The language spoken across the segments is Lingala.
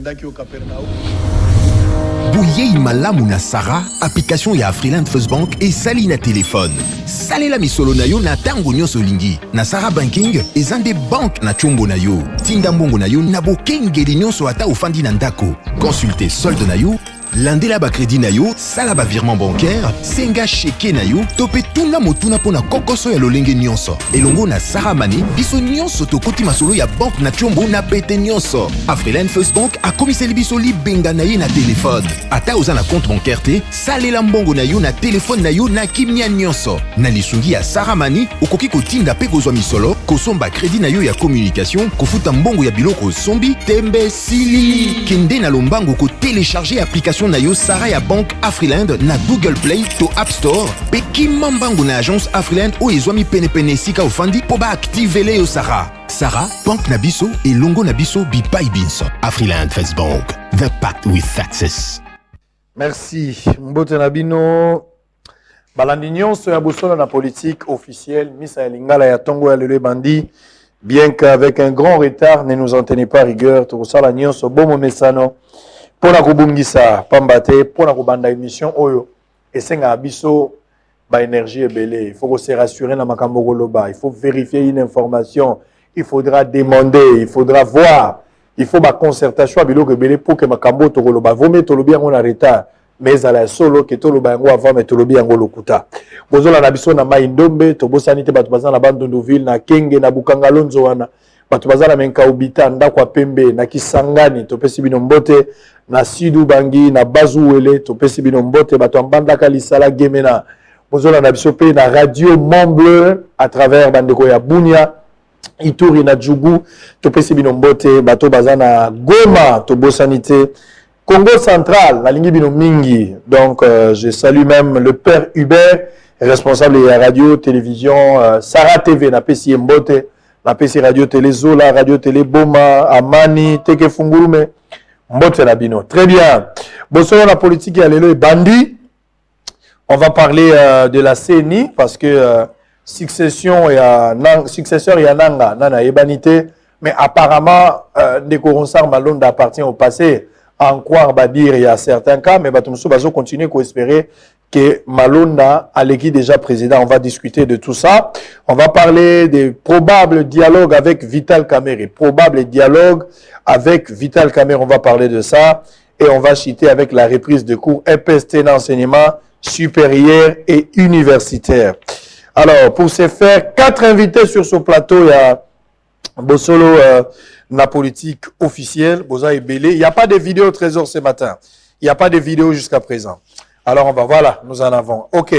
bandaki au Capernaum. Bouyei malamu na Sarah, application ya Afriland First Bank et sali na téléphone. Salela misolo na yo na tango nyonso lingi. Na Sarah Banking, ezande bank na chombo na yo. Tinda mbongo na yo na bokengeli nyonso ata ofandi na ndako. Consultez solde na yo, landela ba crédit na yo, sala ba virement bancaire, senga cheke na yo, tope tuna motuna pona kokoso ya lolenge nyonso. Elongo na Sarah Money, biso nyonso tokoti masolo ya bank na chombo na pete nyonso. Afriland First Bank a komiseli biso li benga na ye na téléphone. Ata oza na compte bancaire te, salela mbongo na yo na téléphone na yo na kimia nyonso. Na lisungi ya Sarah Money, okoki kotinda pe kozwa misolo, kosomba crédit na yo ya communication, kofuta mbongo ya biloko sombi, tembe sili. Kende na lombango ko télécharger application na yo Sarah ya Bank Afriland na Google Play to App Store. Pe kimambango na agence Afriland o ezwami pene sika ofandi po ba activer yo Sarah. Sarah, Bank Nabiso et Longo Nabiso Bipai Binso. Afriland First Bank, the pact with success. Merci. Mbote Nabino. Balandi nyonso ya bosola na politique officielle, Misa ya Lingala ya Tongo ya Lele Bandi, bien qu'avec un grand retard, ne nous en tenez pas rigueur, Torosala nyonso, bomo mesano, pona kubungisa, pambate, pona kubanda émission, oyo, esenga abiso, ba énergie ebele, il faut se rassurer na makambo goloba, il faut vérifier une information, il faudra demander, il faudra voir, il faut ma concertation biloko ebele pour que makambo to goloba, vome tolobi yango na retard. Mais à la solo que tout le bango avant mais tout le bien lokuta bozola na biso na mai ndombe to bosani te batu bazana bandondoville na kenge na bukangalonzo wana batu bazana menka ubita ndakwa pembe na kisangani to pesi bino mbote na sidu bangi na bazuwele to pesi bino mbote batu ambanda kalisala gemena bozola na biso pe na radio Mont-Bleu à travers bandeko ya Bunia Ituri na Djougou to pesi bino mbote batu bazana Goma to bosani te Congo central, la ligne Bino Mingi. Donc, je salue même le père Hubert, responsable de la radio, télévision, Sarah TV, na PC Mbote, na PC Radio Télé Zola, Radio Télé Boma, Amani, Teke Fungurume, Mbote na Bino. Très bien. Bon, sur la politique, il y a les bandits. On va parler de la CNI parce que successeur, il y a Nanga, Nana Ebanité, mais apparemment, des Koronsar Malonde appartient au passé. En croire, dire il y a certains cas, mais Batumsou va continuer à espérer que Malonda a l'équipe déjà président. On va discuter de tout ça. On va parler des probables dialogues avec Vital Kamerhe. Probable dialogue avec Vital Kamerhe, on va parler de ça. Et on va citer avec la reprise de cours EPST d'enseignement supérieur et universitaire. Alors, pour ce faire, 4 invités sur ce plateau. Il y a Bossolo, la politique officielle, Boza et Belé. Il n'y a pas de vidéo Trésor ce matin. Il n'y a pas de vidéo jusqu'à présent. Alors, on va, voilà, nous en avons. OK.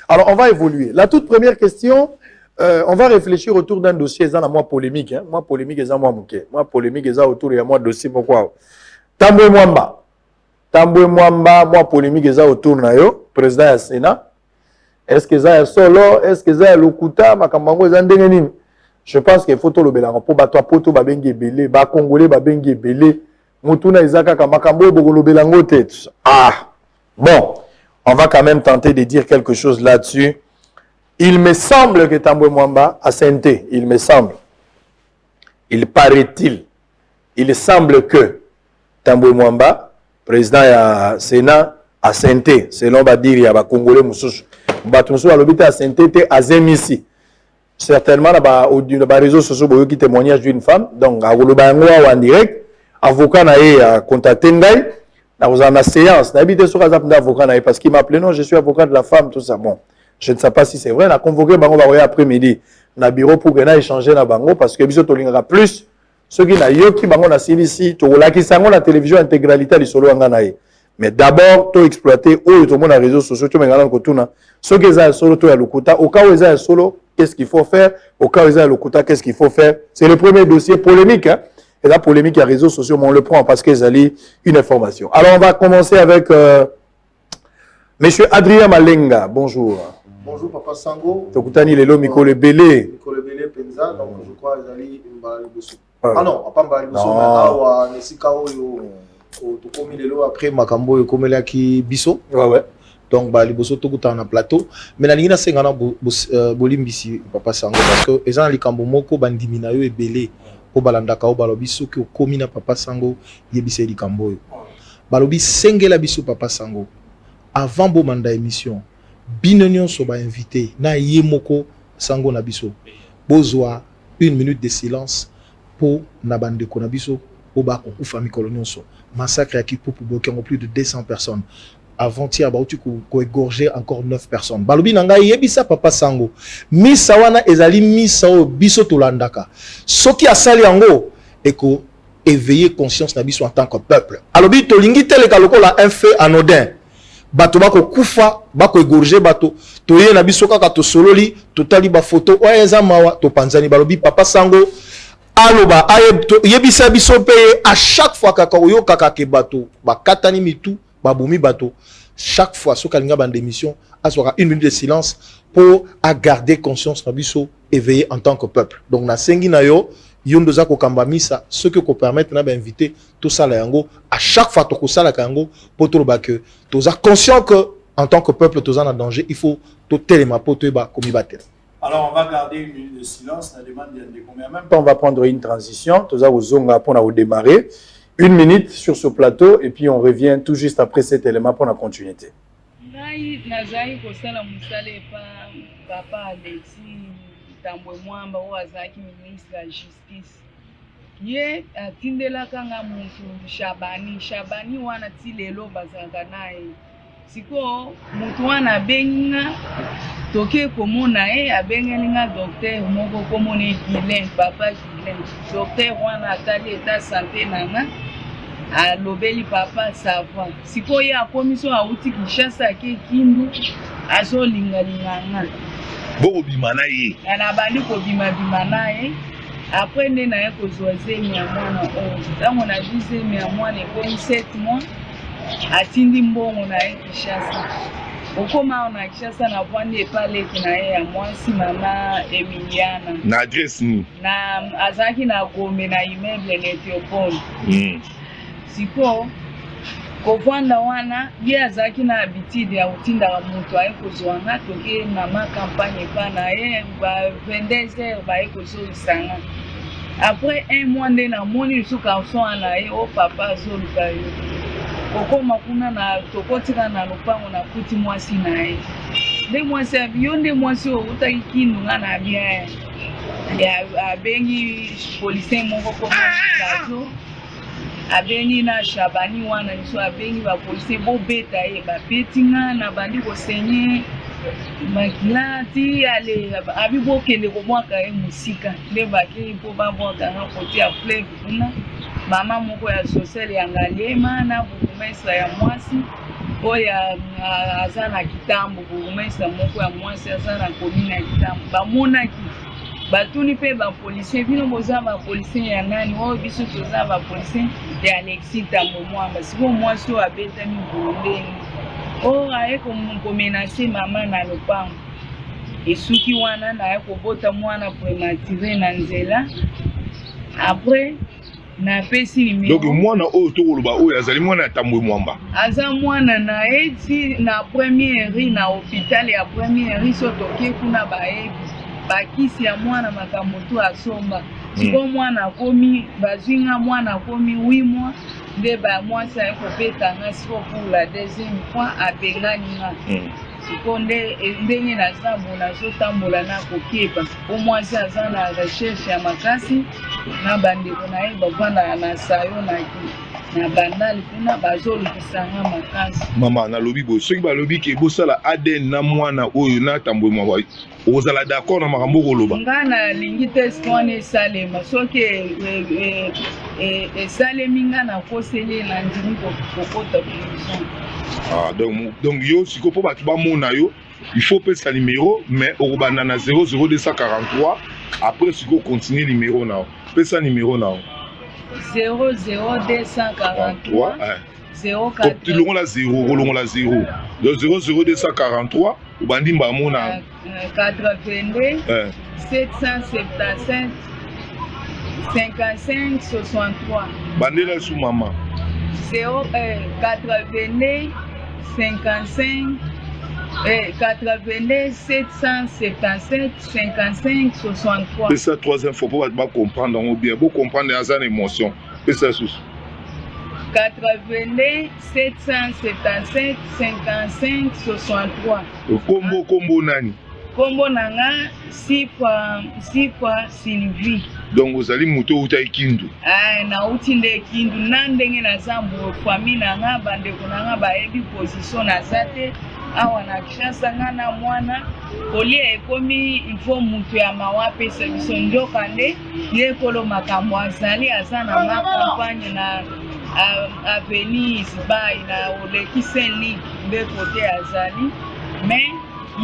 Alors, on va évoluer. La toute première question, on va réfléchir autour d'un dossier, ça, moi, polémique. Hein? Moi, polémique, ça, moi, mouké. Moi, polémique, ça, autour de moi, dossier, pourquoi? Tamboué Mwamba. Tamboué Mwamba, moi, polémique, ça, autour de yo, président du Sénat. Est-ce que ça est solo? Est-ce que ça est lokuta? Makambango, ça, n'dengenine. Je pense qu'il faut tout le bélango pour battre poto babengi belé, ba congolais babengi belé, mutuna izaka kamakambo bogolo bélango tête. Ah, bon, on va quand même tenter de dire quelque chose là-dessus. Il me semble que Tamboué Mwamba a senté, il me semble, il paraît-il, il semble que Tamboué Mwamba, président du Sénat, a senté, selon va dire il y a ba congolais moussouch, batumsou a l'obité a senté te azemisi. Certainement, dans les réseaux sociaux, il y a un témoignage d'une femme. Donc, en direct, avocat a contacté Ngaï. Dans une séance, il a sur avocat parce qu'il m'a appelé, non, je suis avocat de la femme, tout ça. Bon, je ne sais pas si c'est vrai. On a convoqué Bango après-midi dans le bureau pour qu'on échanger dans Bango parce que nous avons plus. Ceux qui n'ont pas Bango na ici, la télévision intégralité du solo Anganaï. Mais d'abord, tu exploiter tout le monde dans les réseaux sociaux, tu me kotuna. Ceux qui ont solo, tu as le quota. Au cas où ils ont solo, qu'est-ce qu'il faut faire? Au cas où ils ont le quota, qu'est-ce qu'il faut faire? C'est le premier dossier polémique. Hein? Et la polémique, il y a les réseaux sociaux, mais on le prend parce qu'ils ont une information. Alors, on va commencer avec Monsieur Adrien Malenga. Bonjour. Bonjour, Papa Sango. Tokutani Lelo Mikole Belé. Mikole Belé Penza, donc je crois qu'ils allaient Mbaliboso. Ah non, pas Mbaliboso, mais Awa, Nesikao, Tokomi Lelo, après Makambo, Yokomela qui Biso. Ouais. Donc, Mbaliboso, Tokuta en plateau. Mais la ligne, c'est Gana Bolimbisi, Papa Sango, parce que les gens, les Kambomoko, Bandiminayo et Belé. o balandaka o balobi soki okomi na Papa Sango yebisa likambo oyo balobi sengela biso Papa Sango avant bo manda émission bino nyonso ba invité na ye moko Sango na biso bozwa 1 minute de silence pour na bandeko na biso o ba kokufa mikolo nyonso massacre ya Kipupu bokengo plus de 200 personnes avant-hier bauti ko égorger encore 9 personnes balobi nanga yebisa Papa Sango misa wana ezali misa o biso tolandaka soki asali yango eko éveiller conscience na biso en tant que peuple alobi tolingi teleka lokola un fait anodin bato bako kufa bako égorger bato toye na biso kaka to sololi totali ba photo o eza mawa to panzani balobi Papa Sango aloba yebisa biso pe à chaque fois kaka oyo kaka ke bato bakatani mitu baboumi bato chaque fois ce kalinga bande émission aswaka 1 minute de silence pour garder conscience na biso éveillé en tant que peuple donc na sengi na yo yondoza ko kamba misa ce que ko permettre na ba inviter tout ça la yango à chaque fois to ko sala kango pour to ba que toza conscient que en tant que peuple toza na danger il faut to telema pour to ba komi bater. Alors on va garder 1 minute de silence la demande de combien même temps on va prendre une transition toza ozonga pour na redémarrer 1 minute sur ce plateau et puis on revient tout juste après cet élément pour la continuité. Ngai nazai kosala musale pa Papa Alexis Tambwe Mwamba o azaki ministre ya justice. Ye atindelaka nga mutu Shabani wana ti lelo bazanga naye. Siko mutu wana abenga toke komona abengeli nga docteur moko komona Guilain Papa Guilain. Docteur wana atali état santé nanga alobeli Papa savoir. Siko ye akomiso auti Kinshasa ke Kindu azolinga boko bima na ye na bandi ko bima na ye après nde na ye kozwa zemi ya mwana oyo ntango na zemi ya mwana ekomi 7 mois atindi mbongo na ye Kinshasa okoma na Kinshasa na vwandi epaleki na ye ya mwasi mama Emiliana na adresse ni na azalaki na Gombe na immeuble na Ethiopole siko kovanda wana ye azalaki na habitude ya kotindaka moto aye kozwanga toke na ma campagne epa na ye ba 22h baye kozolisanga après 1 mois nde namoni lisusu garçon wana ye o papa azoluka yo kokoma kuna na tokotika na lopango na kuti mwasi na ye nde mwasi yo nde mwasi oyo otaki kindu nga na bien ya abengi policien moko komazo abengi na Shabani wana niso abengi ba police bo beta ye ba betinga na bandi ko senye makilati ale abibo kende ko mwaka e musika le baki po ba mwaka na koti ya fleuve kuna mama moko ya social ya ngalema na bukumesa ya mwasi oya azana kitambo bukumesa moko ya mwasi azana komina ya kitambo ba monaki batuni pe ba policier bino boza ba policier ya nani o biso toza ba policier ya Alexis Tambwe Mwamba siko mwasi o abeta mi bondeni o aye ko menacer mama na lopango esuki wana na aye kobota mwana prématuré na nzela après na pesi numéro donc mwana oyo tokoloba oyo azali mwana ya Tambwe Mwamba aza mwana na eti na première na hôpital ya première so toke kuna baebi bakisi ya mwana makambo to asomba siko mwana akomi bazwinga mwana akomi 8 mois nde ba mwasi aye kopetanga siko pour la deuxième fois abengani nga siko ndenge nazabola azotambola na kokepa o mwasi aza na recherche ya makasi na bandeko na ye bavanda na sayo na bandali kuna bazolukisanga makasi mama nalobi boye soki balobi ke bosala ADN na mwana oyo na Tambwe Mwamba ozala d'accord na makambo koloba nga nalingi te wana esalema soki esalemi nga nakoseli na ndimi kokota prison donc yo siko mpo bato bamona yo il faut pesa numéro mais okobanda na 00243 après siko continue numéro nao pesa numéro nao 00243 longola 0 kolongola 0 donc 00243 obandi mbamona 82 777 55 63 bandela sous mama 82 55 82 777 55 63. Et ça, troisième fois, pour comprendre bien, pour comprendre les émotions. Et ça, sous. 82 777 55 63. Combo nani? Combo nanga Sifa Sylvie. Donc vous allez monter au Kindu. Ah, na utinde Kindu nandenge na zambo famille nanga bande kunanga ba ebi position na zate awa na kishasa ngana mwana kolia ekomi il faut mutu ya mawape service ndoka nde ye kolo makambo azali azana ma campagne na avenue Zibai na oleki Saint-Lig mbe kote azali mais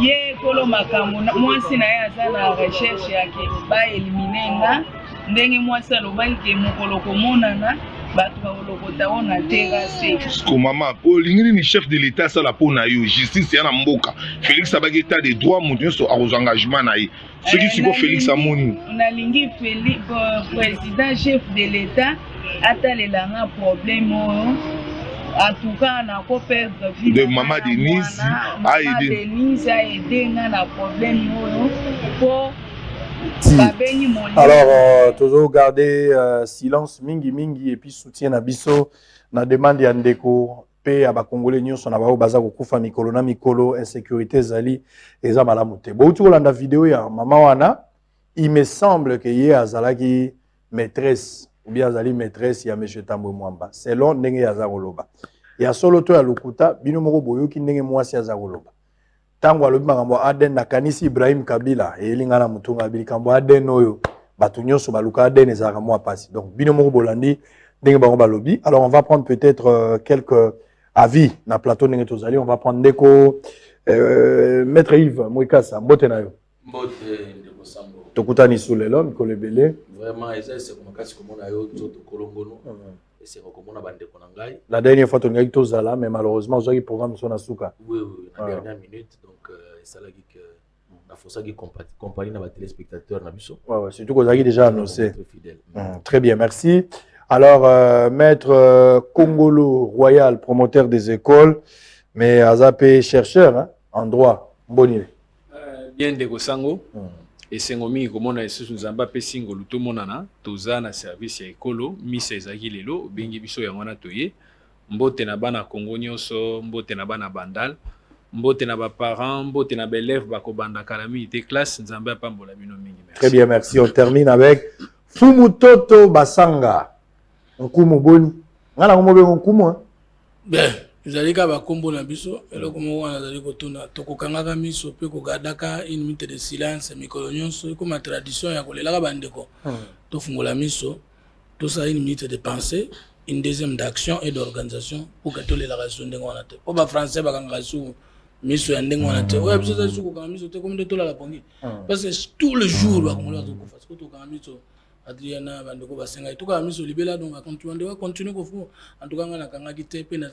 ye kolo makambo mwasi na ye aza na recherche yake ba elimine nga ndenge mwasi alobaki ke mokolo komonana bato bakolokota ona terase. Ko mama olingi ni chef de l'état sala pona yo justice ya na mboka Félix abaki état de droit mondiaux sur engagement na ye ce qui siko Félix amoni nalingi Félix président chef de l'état atalela nga problème en tout cas na ko perdre vie de maman Denise a aidé na problème pour alors toujours garder silence mingi et puis soutien na biso na demande ya ndeko pe aba congolais nyonso na bao baza kokufa mikolo na mikolo insécurité zali eza malamu te bo tu kolanda vidéo ya mama wana il me semble que ye azalaki maîtresse ou bien azali maîtresse ya monsieur Tambwe Mwamba selon ndenge ya zakoloba ya solo to ya lokuta bino moko boyoki ndenge mwasi ya zakoloba tango alobi makambo Aden na kanisi Ibrahim Kabila elinga na mutunga bilikambo Aden oyo batu nyonso baluka Aden ezaka mwa pasi donc bino moko bolandi ndenge bango balobi. Alors on va prendre peut-être quelques avis na plateau ndenge tozali. On va prendre ndeko maître Yves Mwikasa mbote na yo mbote ndeko sambo tokutani sulelo mikolo ebele vraiment eza c'est comme kasi komona yo toto kolongono et c'est comme on a bandé qu'on engaille. La dernière fois on a eu tout ça là mais malheureusement j'ai eu programme sur la souka. Oui la dernière minute donc ça là que la force qui compagnie na ba téléspectateurs na biso. Ouais surtout qu'on a déjà annoncé. Très bien, merci. Alors maître Congolo Royal promoteur des écoles mais azapé chercheur hein, en droit Bonile. Bien ndeko sango. Et c'est ngomi komona esusu nzamba pe singo luto monana toza na service ya ekolo misa ezaki lelo bengi biso ya wana toye mbote na bana Kongo nyonso mbote na bana bandal mbote na ba parents mbote na ba élèves bakobanda kalami te classe nzamba pambola bino mingi merci. Très bien, merci. On termine avec Fumutoto Basanga. Nkumu boni. Ngala ngomobe nkumu hein. Ben ezalika bakombo na biso eloko moko wana azali kotuna tokokangaka miso pe kogadaka une minute de silence mikolo nyonso ekoma tradition ya kolelaka bandeko tofungola miso tosala une minute de pensée une deuxième d'action et d'organisation pour que tolelaka biso ndenge wana te po bafrançais bakangaka su miso ya ndenge wana te oyo biso ezali su kokanga miso te komi nde tolala pongi parce que tous les jours bakongola bazokufa siko tokanga miso Adriana bandeko basenga tokanga miso libela donc bakontinue continue kofu en tout cas nga nakangaki te pe na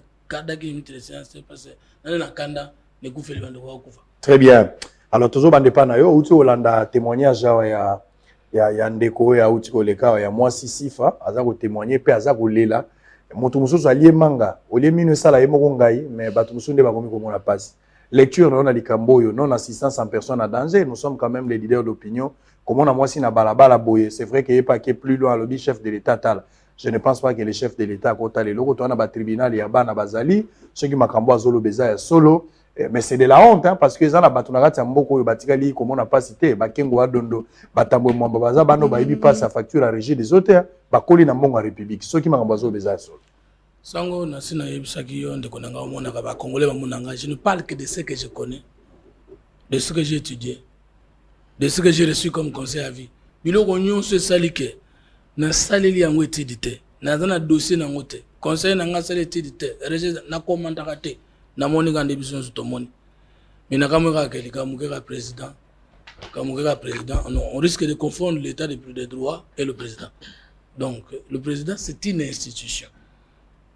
Très bien. Alors toujours bande pa na yo uti olanda témoignage ya ndeko ya uti koleka ya moi sifa aza ko témoigner pe aza ko lela moto mususu alie manga olie mino sala yemoko ngai mais bato mususu nde bakomi komona passe lecture non na likambo yo non assistance en personne à danger nous sommes quand même les leaders d'opinion comment na moi si na balabala boye c'est vrai qu'il est pas qui plus loin le chef de l'état tal. Je ne pense pas que le chef de l'État a les locaux, on a tribunal et Bana Bazali, ceux qui m'ont solo beza solo, mais c'est de la honte hein, parce que les gens ont batunara tamboko batikali comme on n'a pas cité, bakengo adondo, batambo mwamba baza bano baibi pas sa facture à régie des auteurs, bakoli na mbongo république, ceux qui m'ont solo beza solo. Sango na sina yebisaki yo ndeko nanga omona ka ba congolais ba monanga, je ne parle que de ce que je connais, de ce que j'ai étudié, de ce que j'ai reçu comme conseil à vie. Biloko nyonso salike na saleli yango etidi te na zana dossier na ngote conseil na nga saleli etidi te rejet na komandaka te na moni ka ndebiso to moni mais na kamweka kelika mukeka président non on risque de confondre l'état de droit et le président donc le président c'est une institution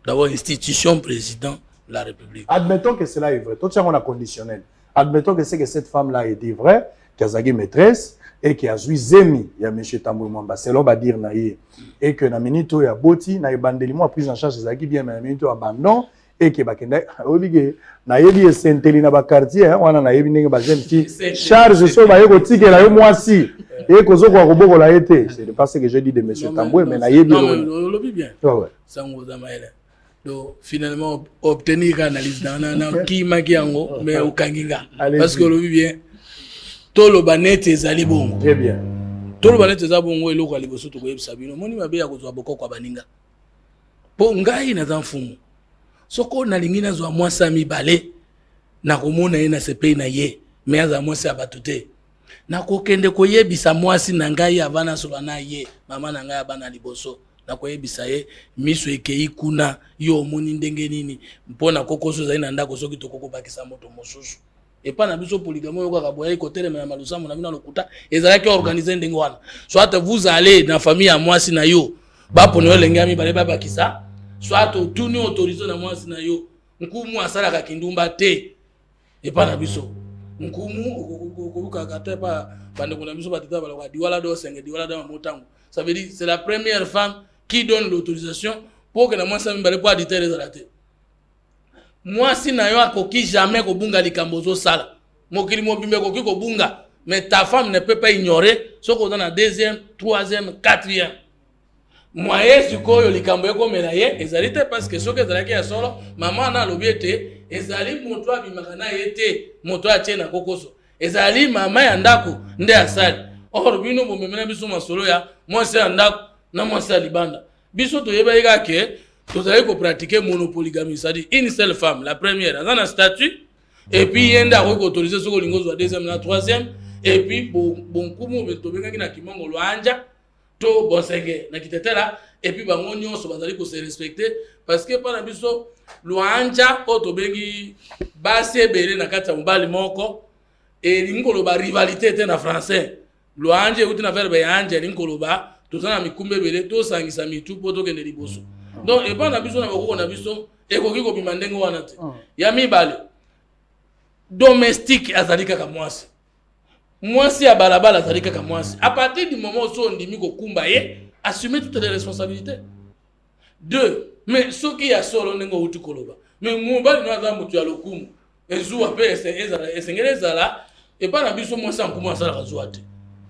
d'abord institution président de la République. Admettons que cela est vrai tout ça on a conditionnel admettons que c'est que cette femme là était vraie qu'elle a maîtresse et qui a joué zemi ya monsieur Tambwe Mwamba selon ba dire na ye et que na minito ya boti na ibandeli moi prise en charge ezaki bien na minito abandon et que bakenda obige na yebi esenteli na ba quartier wana na yebi ndenge ba jeune fille charge so ba yeko tikela yo mwasi et kozo kwa koboko la été c'est pas ce que je dis de monsieur Tamboué mais na yebi le bien ouais sango za maele donc finalement obtenir analyse na ki makiango mais okanginga parce que le bien tolo banete ezali bongo très bien tolo banete za bongo eloko aliboso to koyebisa bino moni mabe ya kozwa boko kwa baninga po ngai na za mfumu soko nalingi nazwa mwasi mibale na komona ye na sepe na ye me aza mwasi ya bato te na kokende koyebisa mwasi na ngai avana sola na ye mama na ngai abana liboso na koyebisa ye miso ekei kuna yo omoni ndenge nini mpona kokoso zali na ndako soki tokoko bakisa moto mosusu epa na biso polygamo yo kaka boya ikotelema ya malusamu na bino lokuta ezalaki organiser ndenge wana soit vous allez na famille ya mwasi na yo bapona yo lenge ya mibale babakisa soit otuni autorisé na mwasi na yo nkumu asalaka kindumba te epa na biso nkumu kokukaka te pa bandeko na biso bateta balaka diwala do senge diwala da motango ça veut dire c'est la première femme qui donne l'autorisation pour que na mwasi mibale po aditer ezala te mwasi na yo akoki jamais kobunga likambo zosala mokili mobimbe koki kobunga mais ta femme ne peut pas ignorer ce qu'on a na deuxième troisième quatrième moyen sikoyo likambo ekomela ye ezali te parce que soki ezalaki ya solo mama na alobi ete ezali moto abimaka na ye te moto atie na kokoso ezali mama ya ndako nde asali or bino bomemena biso masolo ya mwasi ya ndako na mwasi ya libanda biso toyeba yeka ke tozali kopratiquer monopolygamie c'est-à-dire une seule femme la première aza na statut et puis yenda akoki autoriser soki olingi ozwa deuxième na troisième et puis bonkumu tobengaki na kimongo lwanja to bosenge na kitetela et puis bango nyonso bazali ko se respecter parce que pana biso lwanja o tobengi basi ebele na kati ya mobali moko elingi koloba rivalité te na français lwanja euti na verbe ya anja elingi koloba tozala na mikumba ebele tosangisa mitu po tokende liboso donc epa na biso na bakoko na biso ekoki kobima ndenge wana te ya mibale domestique azali kaka mwasi mwasi ya balabala azali kaka mwasi à partir du moment où so ndimi kokumba ye assumer toutes les responsabilités deux mais soki ya solo ndenge outi koloba mais mobali no aza mutu ya lokumu ezuwa pe esengeli ezala epa na biso mwasi ya nkumu asalaka zuwa te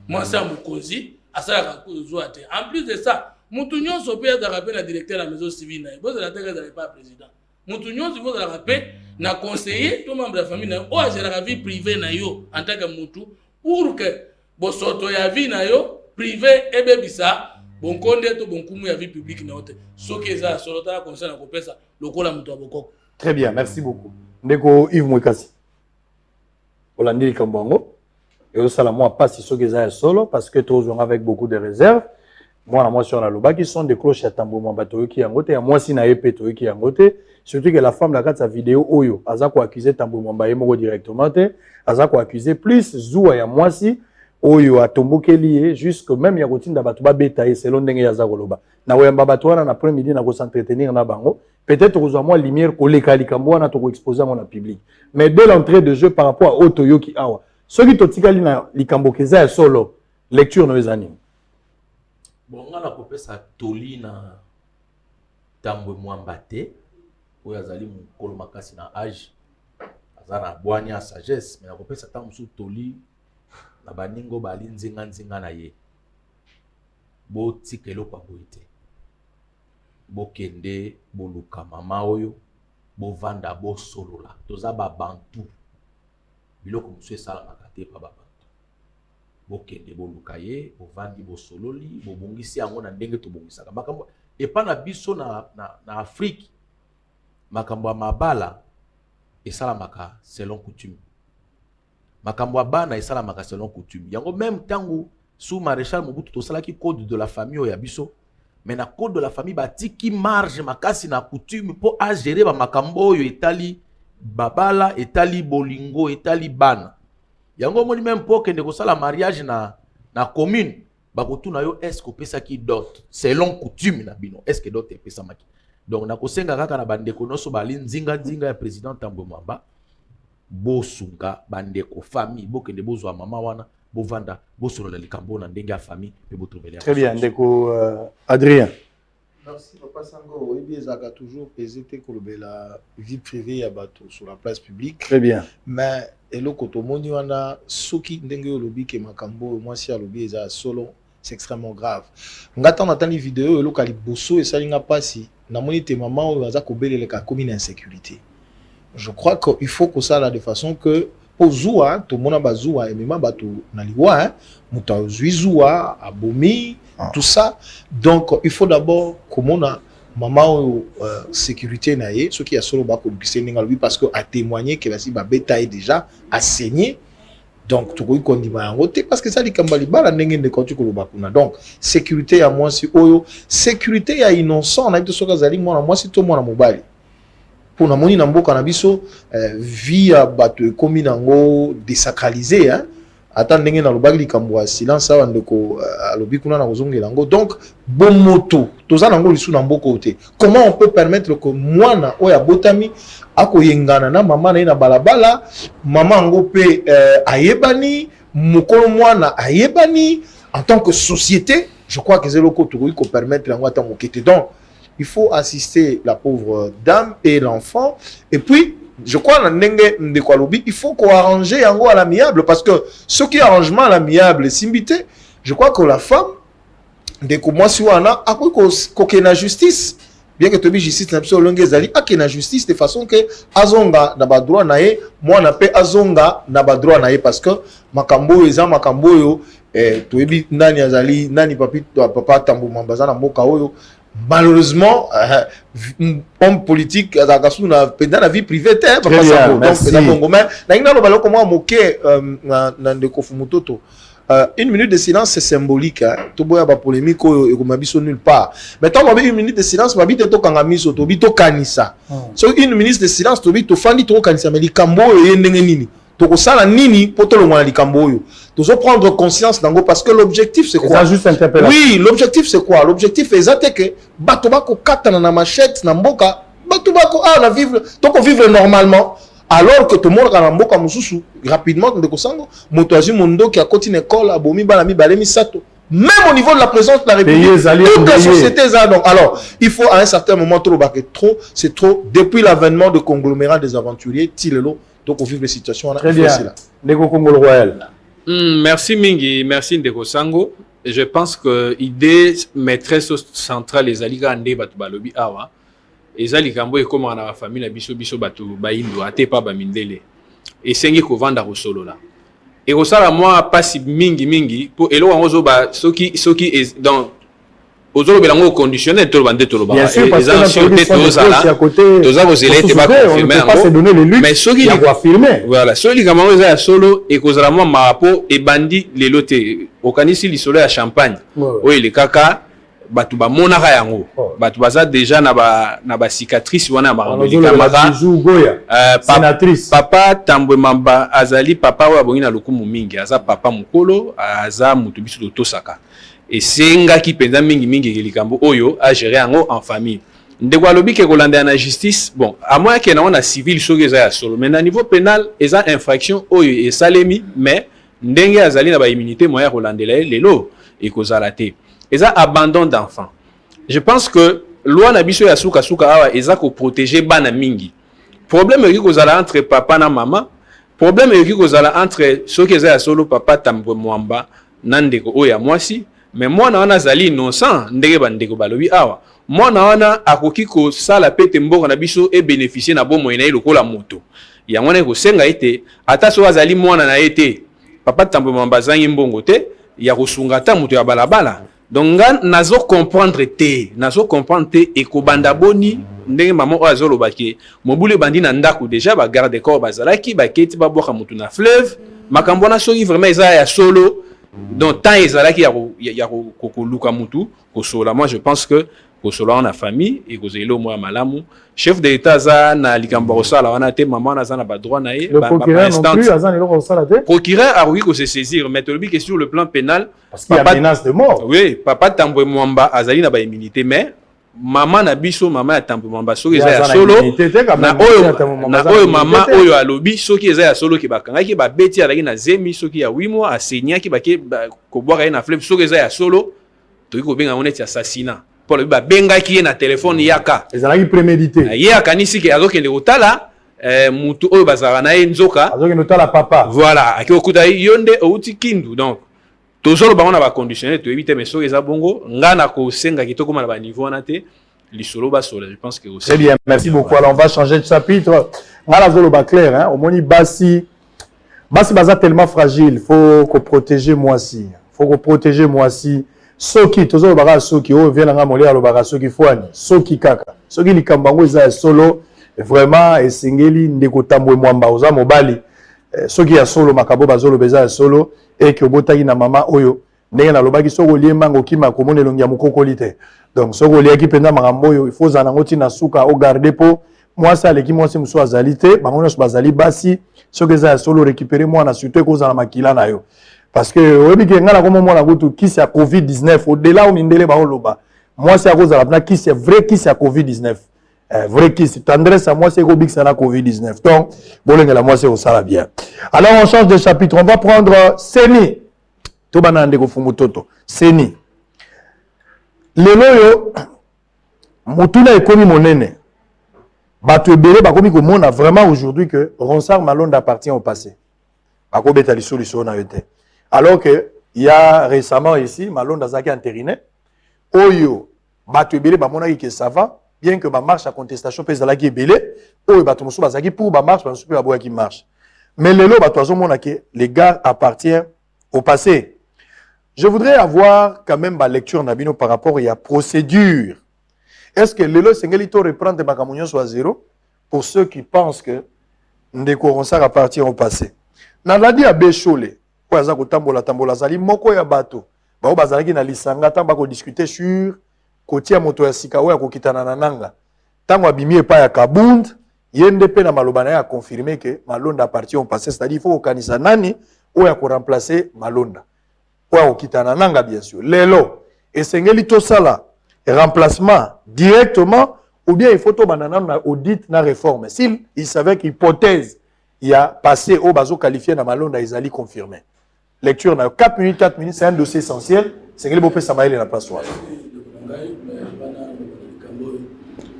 mwasi ya mokonzi asalaka zuwa te en plus de ça mutu nyonso pe azalaka pe na directeur ya maison civile na ye bozala te ezala pas président mutu nyonso bozalaka pe na conseiller to membre ya famille na yo oyo azalaka vie privée na yo en tant que mutu pour que bosoto ya vie na yo privé ebebisa bonkonde to bonkumu ya vie publique na yo te soki eza solo tala conseil na kopesa lokola mutu ya bokoko. Très bien, merci beaucoup. Ndeko Yves Mwekasi olandi likambo yango ezosala mwa pasi soki eza ya solo parce que tozonga avec beaucoup de réserve. Moi, moi, sur la loba qui sont des cloches à tambour, bateau qui est en côté, moi, si na épéto qui est en côté, surtout que la femme, la carte sa vidéo, oyo, azako accusé tambour, mbaye directement, azako accusé plus, zoua ya moi si, oyo, a tombo lié, jusque même ya routine d'abatuba beta, selon dengue yazako loba. Na wemba batouana, na après-midi, na ko s'entretenir na bango, peut-être aux moi lumière, ko lekali kambo, na to exposer à mon public. Mais dès l'entrée de jeu par rapport à Otoyo qui awa, ceux qui totikali na likambo keza solo, lecture no anime. Bon, on a kopesa toli na tambwe mwamba te oyo azali mukolo makasi na âge azana bwanya sagesse mais na kopesa tango su toli na baningo bali nzinga na ye bo tikelo kwa boite bo kende bo luka mama oyo bo vanda bo solola toza ba bantu biloko musu esala makate pa baba bokende boluka ye bovandi bosololi bobongisi yango na ndenge tobongisaka makambo epa na biso na Afrique makambo ya mabala esalamaka selon coutume makambo ya bana esalamaka selon coutume yango même tango sous maréchal Mobutu tosalaki code de la famille ya biso mais na code de la famille batiki marge makasi na coutume po a gérer ba makambo oyo etali babala etali bolingo etali bana yango moni même pour kende kosala mariage na commune bakotuna yo est-ce que pesa ki dot selon coutume na bino est-ce que dot pesa maki donc na kosenga kaka na bandeko noso bali nzinga ya président Tambwe Mwamba bosunga bandeko famille bokende bozwa mama wana bovanda bosolola likambo na ndenge ya famille pe botrouver. Très bien ndeko Adrien Merci Papa Sango. Oui, ça a toujours pesé la vie privée à bateau sur la place publique. Très bien. Mais et le kotomoni wana soki ndenge lobi ke makambo moi si alobi eza solo c'est extrêmement grave. Ngata on attend les vidéos et le kaliboso et ça linga pasi na moni te maman o aza kobelele ka comme une insécurité. Je crois qu'il faut que ça là de façon que pour zoua tout monde bazoua et même bato na liwa hein muta zuizua abomi tout ça. Donc il faut d'abord comment on a maman sécurité naie ce qui a solo ba ko lui parce que a témoigné que basi ba bétail déjà a saigné. Donc tout ko ndima yango te parce que ça likambali bala ndenge ndeko tu ko bakuna. Donc sécurité ya moi si oyo sécurité ya innocent na to soka zali moi moi si to moi na mobali pour na moni na mboka na biso vie ya bato ekomi nango désacralisé hein. Attends ndenge na lobaki likambo ya silence awa ndeko alobi kuna na kozongela ngo. Donc bon moto toza nango lisu na mboko te. Comment on peut permettre que mwana oya botami akoyengana na mama na na balabala mama ngo pe ayebani mukolo mwana ayebani en tant que société je crois que c'est le côté ko permettre ngo ata mokete. Donc il faut assister la pauvre dame et l'enfant et puis je crois il faut qu'on arrange yango à l'amiable parce que ce qui est arrangement à l'amiable simbité je crois que la femme de comment si wana a quoi na justice bien que tobi justice na biso longue ezali akena justice de façon que azonga na ba droit nae moi na pe azonga na ba droit nae parce que makambo eza makambo yo toyebi nani azali nani papa tambo mambaza na mboka oyo. Malheureusement, homme politique dans la vie privée, une minute de silence c'est symbolique. Tout boya ba polémique nulle part. Mais tant une minute de silence, ma bite to kangamiso to bito kanisa. So une minute de silence to bito fandi to kanisa mais likambo e ndenge nini. To sala nini poto lo mwana likambo yo. Dois prendre conscience d'ango parce que l'objectif c'est quoi? Juste interpellation. Oui, l'objectif c'est quoi? L'objectif est que bato bako katana na machette na mboka, bato bako na vivre, toko vivre normalement alors que tout le monde na mboka mususu rapidement ndeko sango moto azu mondo qui a continué école abomi bala mi balemi sato. Même au niveau de la présence de la République, toute la société est donc. Alors, il faut à un certain moment trop, c'est trop. Depuis l'avènement de conglomérat des aventuriers, Tilelo, donc on vit des situations. Très bien. Ndeko Congo Royal. Merci Mingi, merci Ndeko Sango. Je pense que l'idée maîtresse centrale les aliga ande batu balobi awa. Ezali kambo e comme na famille la biso batu baindo ate pa ba mindele. Et sengi ko vanda ko solo là. Et au sala moi passe mingi pour elo wango ba soki est dans ozolo belango conditionnel to bande to ba. Bien sûr parce que à côté toza ko zele te ba confirmer ngo. Mais soki ya ko affirmer. Voilà, soki kamango eza solo et kozala moi marapo e bandi lelo te. Okanisi li solo ya champagne. Oui le kaka batu ba monaka yango. Batu baza déjà na ba cicatrice wana ba kamaka. Sénatrice. Papa Tambwe Mamba azali papa wa bongi na lokumu mingi. Aza papa mukolo, aza mutu biso to tosaka. Et senga ki penza mingi likambo oyo a gérer yango en famille. Ndeko alobi ke kolanda na justice, bon, à moins que na civil soki eza ya solo, mais na niveau pénal eza infraction oyo e salemi, mais ndenge azali na ba immunité moya kolandela lelo e kozala te. Eza abandon d'enfant. Je pense que loi na biso ya suka awa eza ko protéger bana mingi. Problème est kozala entre papa na maman. Problème est kozala entre ceux qui eza solo papa Tambwe Mwamba nandeko oya mwasi. Mais moi na wana zali innocent ndenge bandeko balobi awa. Moi na wana akoki ko sala pete mboko na biso e bénéficier na bomo ina lokola moto. Ya ngone ko senga ete ata so azali mwana na ete papa Tambwe Mwamba zangi mbongo te ya kosunga ta moto ya balabala. Donc nazo comprendre te et ko banda boni ndenge maman o azolo baki mobule bandi na ndako déjà ba garde corps bazalaki ba keti ba boka mutu na fleuve makambo na soki vraiment eza ya solo donc tant ezalaki ya ko luka mutu ko sola. Moi je pense que ko sola na famille et ko zelo moi malamu chef de l'état za na likambo sala wana te maman na za na ba droit na ye ba instance procureur a oui ko se saisir mais to que sur le plan pénal parce qu'il y a menace de mort. Oui, papa Tambwe Mwamba azali na ba immunité mais maman na biso maman ya Tambwe Mwamba soki eza ya solo na oyo maman oyo alobi soki eza ya solo ki bakangaki ba beti alaki na zemi soki ya 8 mois asenyaki bake ko boka na fleuve soki eza ya solo to ko benga on est assassinat pour le benga qui est na téléphone yaka ils allaient préméditer yaka nisi ke azokende kotala mutu oyo bazala na ye nzoka azokende kotala papa voilà aki okuta yonde outi kindu donc tozolo bango na ba conditionnel to éviter mais soki eza bongo ngana ko senga kitoko na ba niveau na te lisolo ba sola je pense que aussi très bien merci beaucoup alors on va changer de chapitre ngala zolo ba clair hein au moni basi baza tellement fragile faut que protéger moi si faut que protéger moi si soki tozolo baka soki o vient nga molia lo baka soki fwani soki kaka soki likambango eza solo vraiment esengeli ndeko tambwe mwamba oza mobali soki ya solo makabo bazolo beza solo et que botaki na mama oyo ndenge na lobaki soko liembango kima komone longi ya mukokoli te donc soko liaki penda makambo oyo il faut zana ngoti na suka au garder po moi ça leki moi c'est muso azalité bango nyonso bazali basi soki eza solo récupérer moi na surtout ko zana makila na yo parce que oyebi ke ngana komo mona kutu kisi ya covid-19 au-delà mindele ba oloba moi c'est à cause de la kisi vrai kisi ya covid-19 vrai kisi tendresse à moi c'est ko biksa na covid-19 donc bolengela moi c'est au sala bien alors on change de chapitre on va prendre Seni to banande ko fumutoto Seni lelo yo mutuna ekomi monene bato ebele bakomi komona vraiment aujourd'hui que Ronsard Malonda appartient au passé bakobeta lisolution na yote alors que il y a récemment ici Malonda zaki entériné oyo bato ebele bamona que ça va bien que ba marche à contestation pèse la qui ebele oyo bato musu bazaki pour ba marche ba super aboya qui marche mais lelo bato azomona que les gars appartient au passé. Je voudrais avoir quand même ma lecture Nabino par rapport à la procédure. Est-ce que lelo sengelito reprendre bakamunyo soit zéro pour ceux qui pensent que Ndeko Ronsard appartient au passé. Naladi abeshole ko aza ko tambola zali moko ya bato ba bazalaki na lisanga tamba ko discuter sur kotia moto ya sika oya ko kitana na nanga tango abimi epa ya Kabund yende pe na malobana ya confirmer que Malonda appartient au passé, c'est-à-dire il faut kanisa nani oya ko remplacer Malonda oya ko kitana nanga bien sûr lelo esengeli to sala remplacement directement ou bien il faut to banana na audit na réforme s'il savait qu'hypothèse il y a passé au bazo qualifié na Malonda izali confirmé lecture na 4 minutes c'est un dossier essentiel sengeli bopé samaele na place soir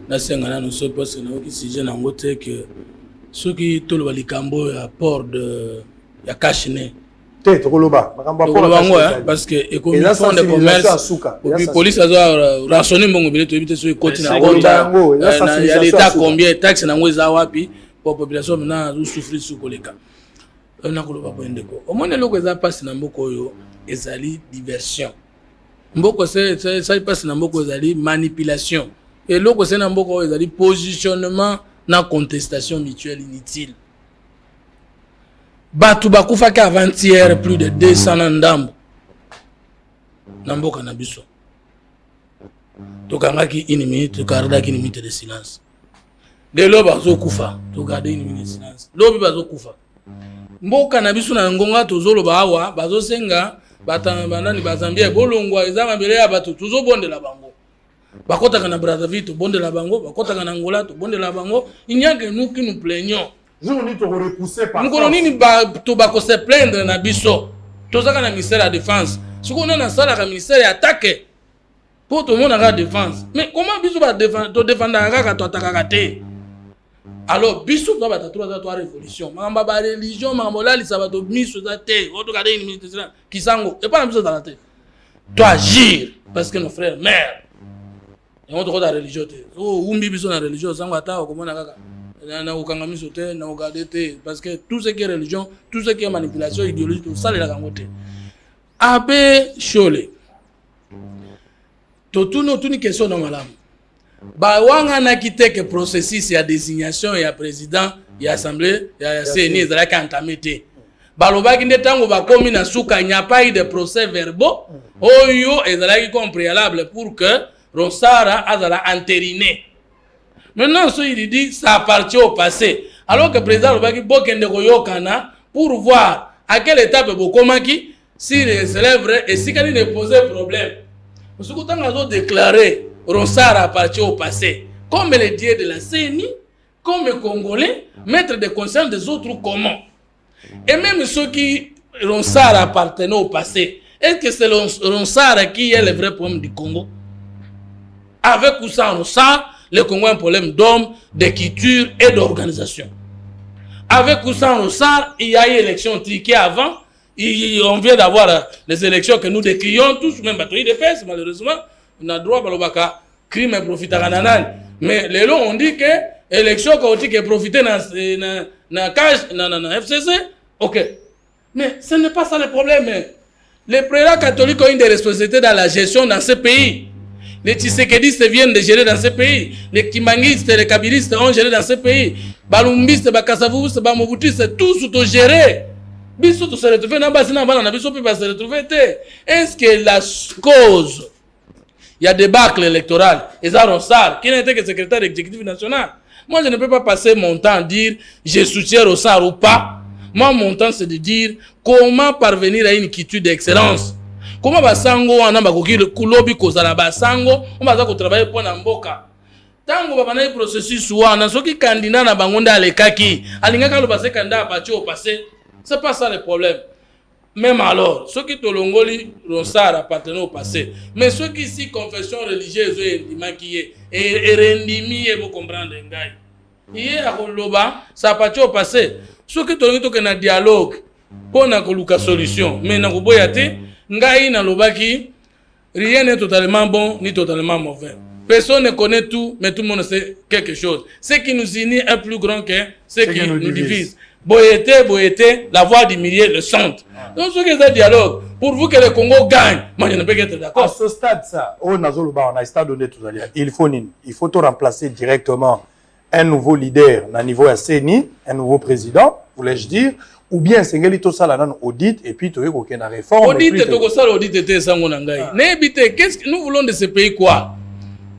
nasengana no so parce que na ki sujet na ngote que ceux qui tolo likambo ya port de ya cachine te tokoloba makambo port parce que économie fond de commerce puis police azo rationner mbongo bile to ebite so ikoti na gonda ya l'état combien taxe na ngweza wapi pour population na zo souffrir sous koleka na koloba bondeko omone loko eza passe na mboko yo ezali diversion mboko ça passe na mboko ezali manipulation et loko c'est na mboko ezali positionnement na contestation mutuelle inutile batu bakufaki avant-hier plus de 200 na ndambo na mboka na biso tokangaki 1 minute tokardaki 1 minute de silence lelo bazokufa tokarde 1 minute de silence lobi bazokufa mboka na biso na ngonga tozoloba awa bazosenga banani bazambia bolongwa eza mabele ya bato tozobondela bango bakotaka na Brazzaville tobondela bango bakotaka na Angola tobondela bango il n'y a que nous qui nous plaignons jour ni to repousser par nous nini to bako se plaindre na biso tozaka na ministère de la défense siko na sala ka ministère ya attaque pour tout le monde à la défense mais comment biso ba défendre to défendre kaka to attaquer te alors biso to ba trois révolution mamba ba religion mamba la li sabato miso za te o to ka de ni kisango et pas na biso dans la tête doit agir parce que nos frères mères et on doit la religion te o umbi biso na religion sango ata ko mona kaka na ukanga miso te na ugarder te parce que tout ce qui est religion tout ce qui est manipulation idéologique tout ça les la kangote abe chole to tuni question na malamu ba wanga na kiteke processus ya désignation ya président ya assemblée ya CNI ezalaki entamé te balobaki nde tango bakomi na suka il n'y a pas eu de procès verbaux oyo ezalaki comme préalable pour que Ronsard azala entériné. Maintenant ce il dit ça appartient au passé alors que le président alobaki bokende koyokana pour voir à quelle étape bokomaki si c'est vrai et si quand il ne posait problème parce que tant qu'ils ont déclaré Ronsard appartient au passé comme les dieux de la CENI comme les Congolais maître de conscience des autres comment et même ceux qui Ronsard appartenaient au passé est-ce que c'est Ronsard qui est le vrai problème du Congo avec ou sans ça, le Congo a un problème d'hommes, de culture et d'organisation. Avec ou sans ça, il y a eu élection triquée avant. On vient d'avoir les élections que nous décrions tous, même bataille de paix, malheureusement. On a droit à crime et profit à Rananan. Mais les lots ont dit que l'élection qui a profité dans la FCC, ok. Mais ce n'est pas ça le problème. Les présidents catholiques ont une des responsabilités dans la gestion dans ce pays. Les Tshisekediistes viennent de gérer dans ce pays. Les Kimangistes et les Kabilistes ont géré dans ce pays. Balumbistes, Bakassavouistes, Bamobutistes, tous sont gérés. Biso to se retrouver na base na bana na biso pe se retrouver te. Est-ce que la cause il y a débâcle électoral et ça Ronsard qui n'était que secrétaire exécutif national. Moi je ne peux pas passer mon temps à dire je soutiens Ronsard ou pas. Moi mon temps c'est de dire comment parvenir à une quiétude d'excellence. Comment basango wana bakoki le kulobi kozala basango on va travailler pour na mboka. Tango baba na processus wana soki candidat na bango nda alekaki alingaka lo passer candidat a parti au passé. C'est pas ça le problème. Même alors, ceux qui te l'ongoli, Ronsard appartenant au passé. Mais ceux qui ici, confession religieuse, et rendimi, et vous comprenez, hier, à Koloba, ça appartient au passé. Ceux qui te l'ongoli, qui ont un dialogue, pour une solution. Mais dans le boyate, ngai na lobaki, rien n'est totalement bon, ni totalement mauvais. Personne ne connaît tout, mais tout le monde sait quelque chose. Ce qui nous unit est plus grand que ce qui nous divise. Boyete, la voix du milieu, le centre. Donc, ce qui est un dialogue, pour vous que le Congo gagne, moi je ne peux être d'accord. À ce stade, ça, on a un stade donné tout à l'heure. Il faut tout remplacer directement un nouveau leader à niveau CNI, un nouveau président, voulais-je dire, ou bien c'est que tout ça là dans audit et puis tu veux qu'il y ait une réforme. Audit et tout ça, audit et ça on qu'est-ce que nous voulons de ce pays quoi?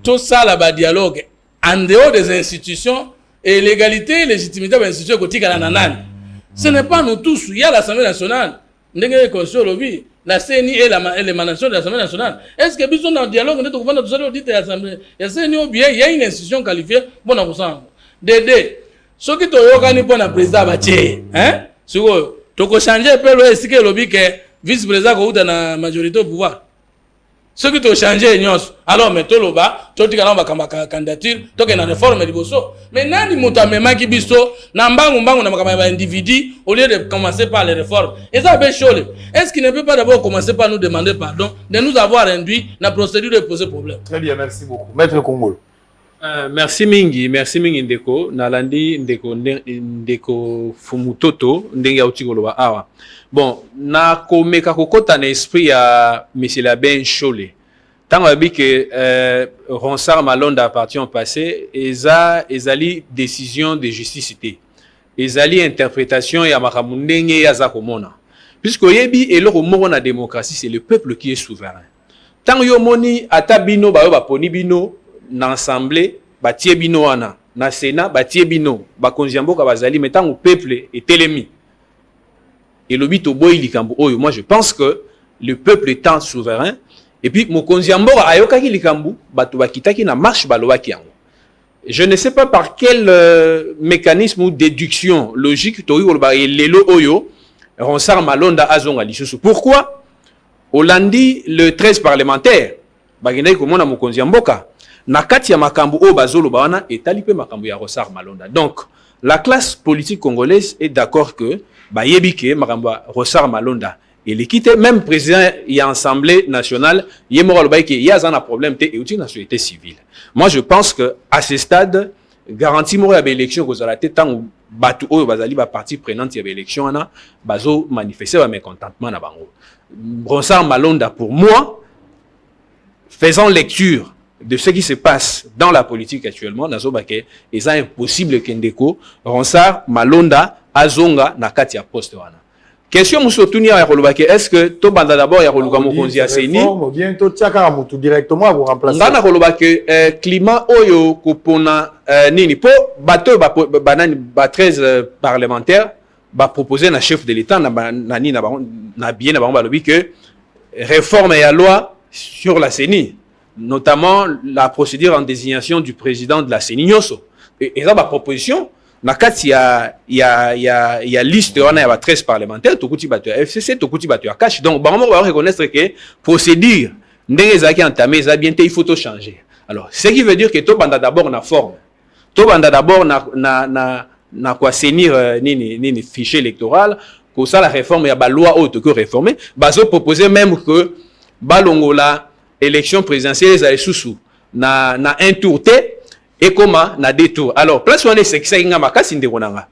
Tout ça là-bas dialogue en dehors des institutions. Et l'égalité et légitimité de l'institution côté Kalananane. Ce n'est pas nous tous. Il y a l'Assemblée nationale. La CNI et l'émanation de l'Assemblée nationale. Est-ce que nous sommes en dialogue? Nous sommes en dit l'Assemblée. Il y a une institution qualifiée. Bon, on va Dédé. Ce qui est organisé pour le président Batier. Hein? Tu peux changer un peu le vice-président qui est dans la majorité au pouvoir. Ce qui ont changé, alors mettons le bas, tu dis que la candidature, tu as une réforme de Bosso. Mais nani mutamema qui biso, nambangu mbangu na makama individu au lieu de commencer par les réformes. Et ça fait chaud. Est-ce qu'il ne peut pas d'abord commencer par nous demander pardon de nous avoir induit la procédure de poser problème? Très bien, merci beaucoup. Maître Congo. Merci mingi Ndeko, nalandi Ndeko Fumutoto, ndenge ya utikoloba awa. Bon, na komeka kokota na esprit ya monsieur l'abbé Cholé. Tant que Ronsard Malonda appartient au passé, ezali décision de justice té. Ezali interprétation ya makamundenge ya zakomona. Puisque yebi eloko moko na démocratie, c'est le peuple qui est souverain. Tant yo moni ata bino ba yo ba poni bino na assemblée batie bino wana na sénat batie bino ba konziamboka bazali mais tant au peuple est telemi. Et le bito boy likambo oyo, moi je pense que le peuple étant souverain et puis mokonzi mboka ayokaki likambo bato bakitaki na marche balobaki yango. Je ne sais pas par quel mécanisme ou déduction logique toyi oloba lelo oyo Ronsard Malonda azonga lisusu. Pourquoi Olandi le 13 parlementaire bagenda ko mona mokonzi mboka na kati ya makambo o bazolo bawana etali pe makambo ya Ronsard Malonda. Donc la classe politique congolaise est d'accord que Bayebike, Maramba, Ronsard Malonda, et l'équité, même président et Assemblée nationale, il y a un problème et aussi la société civile. Moi, je pense que à ce stade, garantie moi l'élection que vous avez tant ou batu ou bazali ba partie prenante y avait élection ana bazo manifester ba mécontentement na bango. Ronsard Malonda pour moi, faisant lecture de ce qui se passe dans la politique actuellement, nazo baké, et ça impossible qu'Ndeko Ronsard Malonda azonga na kati ya poste wana. Question musotuni ya kolobake, est-ce que to banda d'abord ya koluka mokonzi ya seni ou bien to tiaka mutu directement vous remplacer ngana kolobake climat oyo kopona nini po bato banani ba 13 parlementaires ba proposer na chef de l'état na ni na bien na ba lobi que réforme ya loi sur la CENI, notamment la procédure en désignation du président de la CENI nyoso. Et ça ba proposition na kati ya liste wana ya 13 parlementaires tokuti bato ya FCC tokuti bato ya cash. Donc bango ba reconnaître que procédure ndenge ezaki entamé za bien te il faut to changer. Alors, ce qui veut dire que tout banda d'abord na forme. Tout banda d'abord na quoi sénir ni fichier électoral, que ça la réforme, il y a la loi haute que réformer, bazo proposer même que balongola élection présidentielle les sous na un tour té et comment na deux tours. Alors, place on est c'est que ça inga makasi ndekonanga.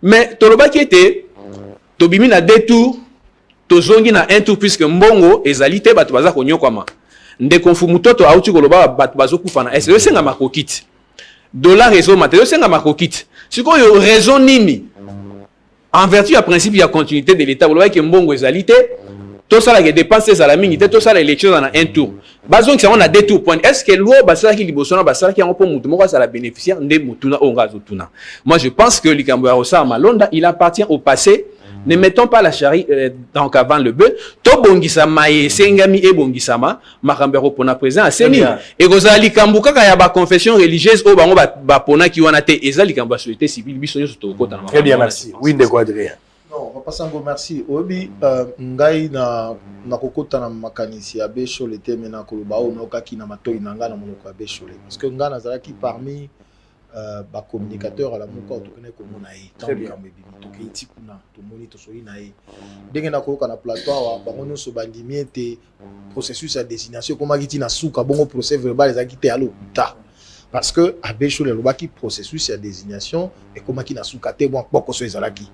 Mais toloba qui était tobimi na deux tours, tozongi na un tour puisque mbongo ezalité bato baza konyo kwama. Ndeko mfumutoto auti koloba bato bazo kufana. Est-ce que senga makokiti? Dollar réseau matériel senga makokiti. Sikoyo raison nini? En vertu du principe de la continuité de l'État, vous voyez que mbongo ezalité, tout ça les dépenses à la minute, tout ça les élections dans un tour. Bazon que ça on a deux tours point. Est-ce que loi basala qui libosona basala qui en pour mutu moko ça la bénéficiaire ndé mutuna ongazo tuna. Moi je pense que Likambo ya Rosa Malonda, il appartient au passé. Ne mettons pas la charrue donc avant le bœuf. To bongisama et sengami et bongisama makambero pona présent à seni. Et gozali Likambo kaka ya ba confession religieuse o bango ba pona ki wana te ezali Likambo société civile biso nyoso to kota. Très bien, merci. Oui, de quoi Adrien. Non, Papa Sango, merci. Obi, ngai na kokota na makanisi ya Bechole te mena koloba o nokaki na matoi na nga na monoko ya Bechole. Parce que nga nazalaki parmi ba communicateur à la moko to connaît comme na ye. Très bien. To keiti kuna to moni to sori na ye. Ndenge na koyoka na plateau wa bango nyonso bandimi ete processus ya désignation koma kiti na suka bongo procès verbal ezaki te alo ta. Parce que à Bechole lobaki processus ya désignation et koma ki na suka te bon boko so ezalaki.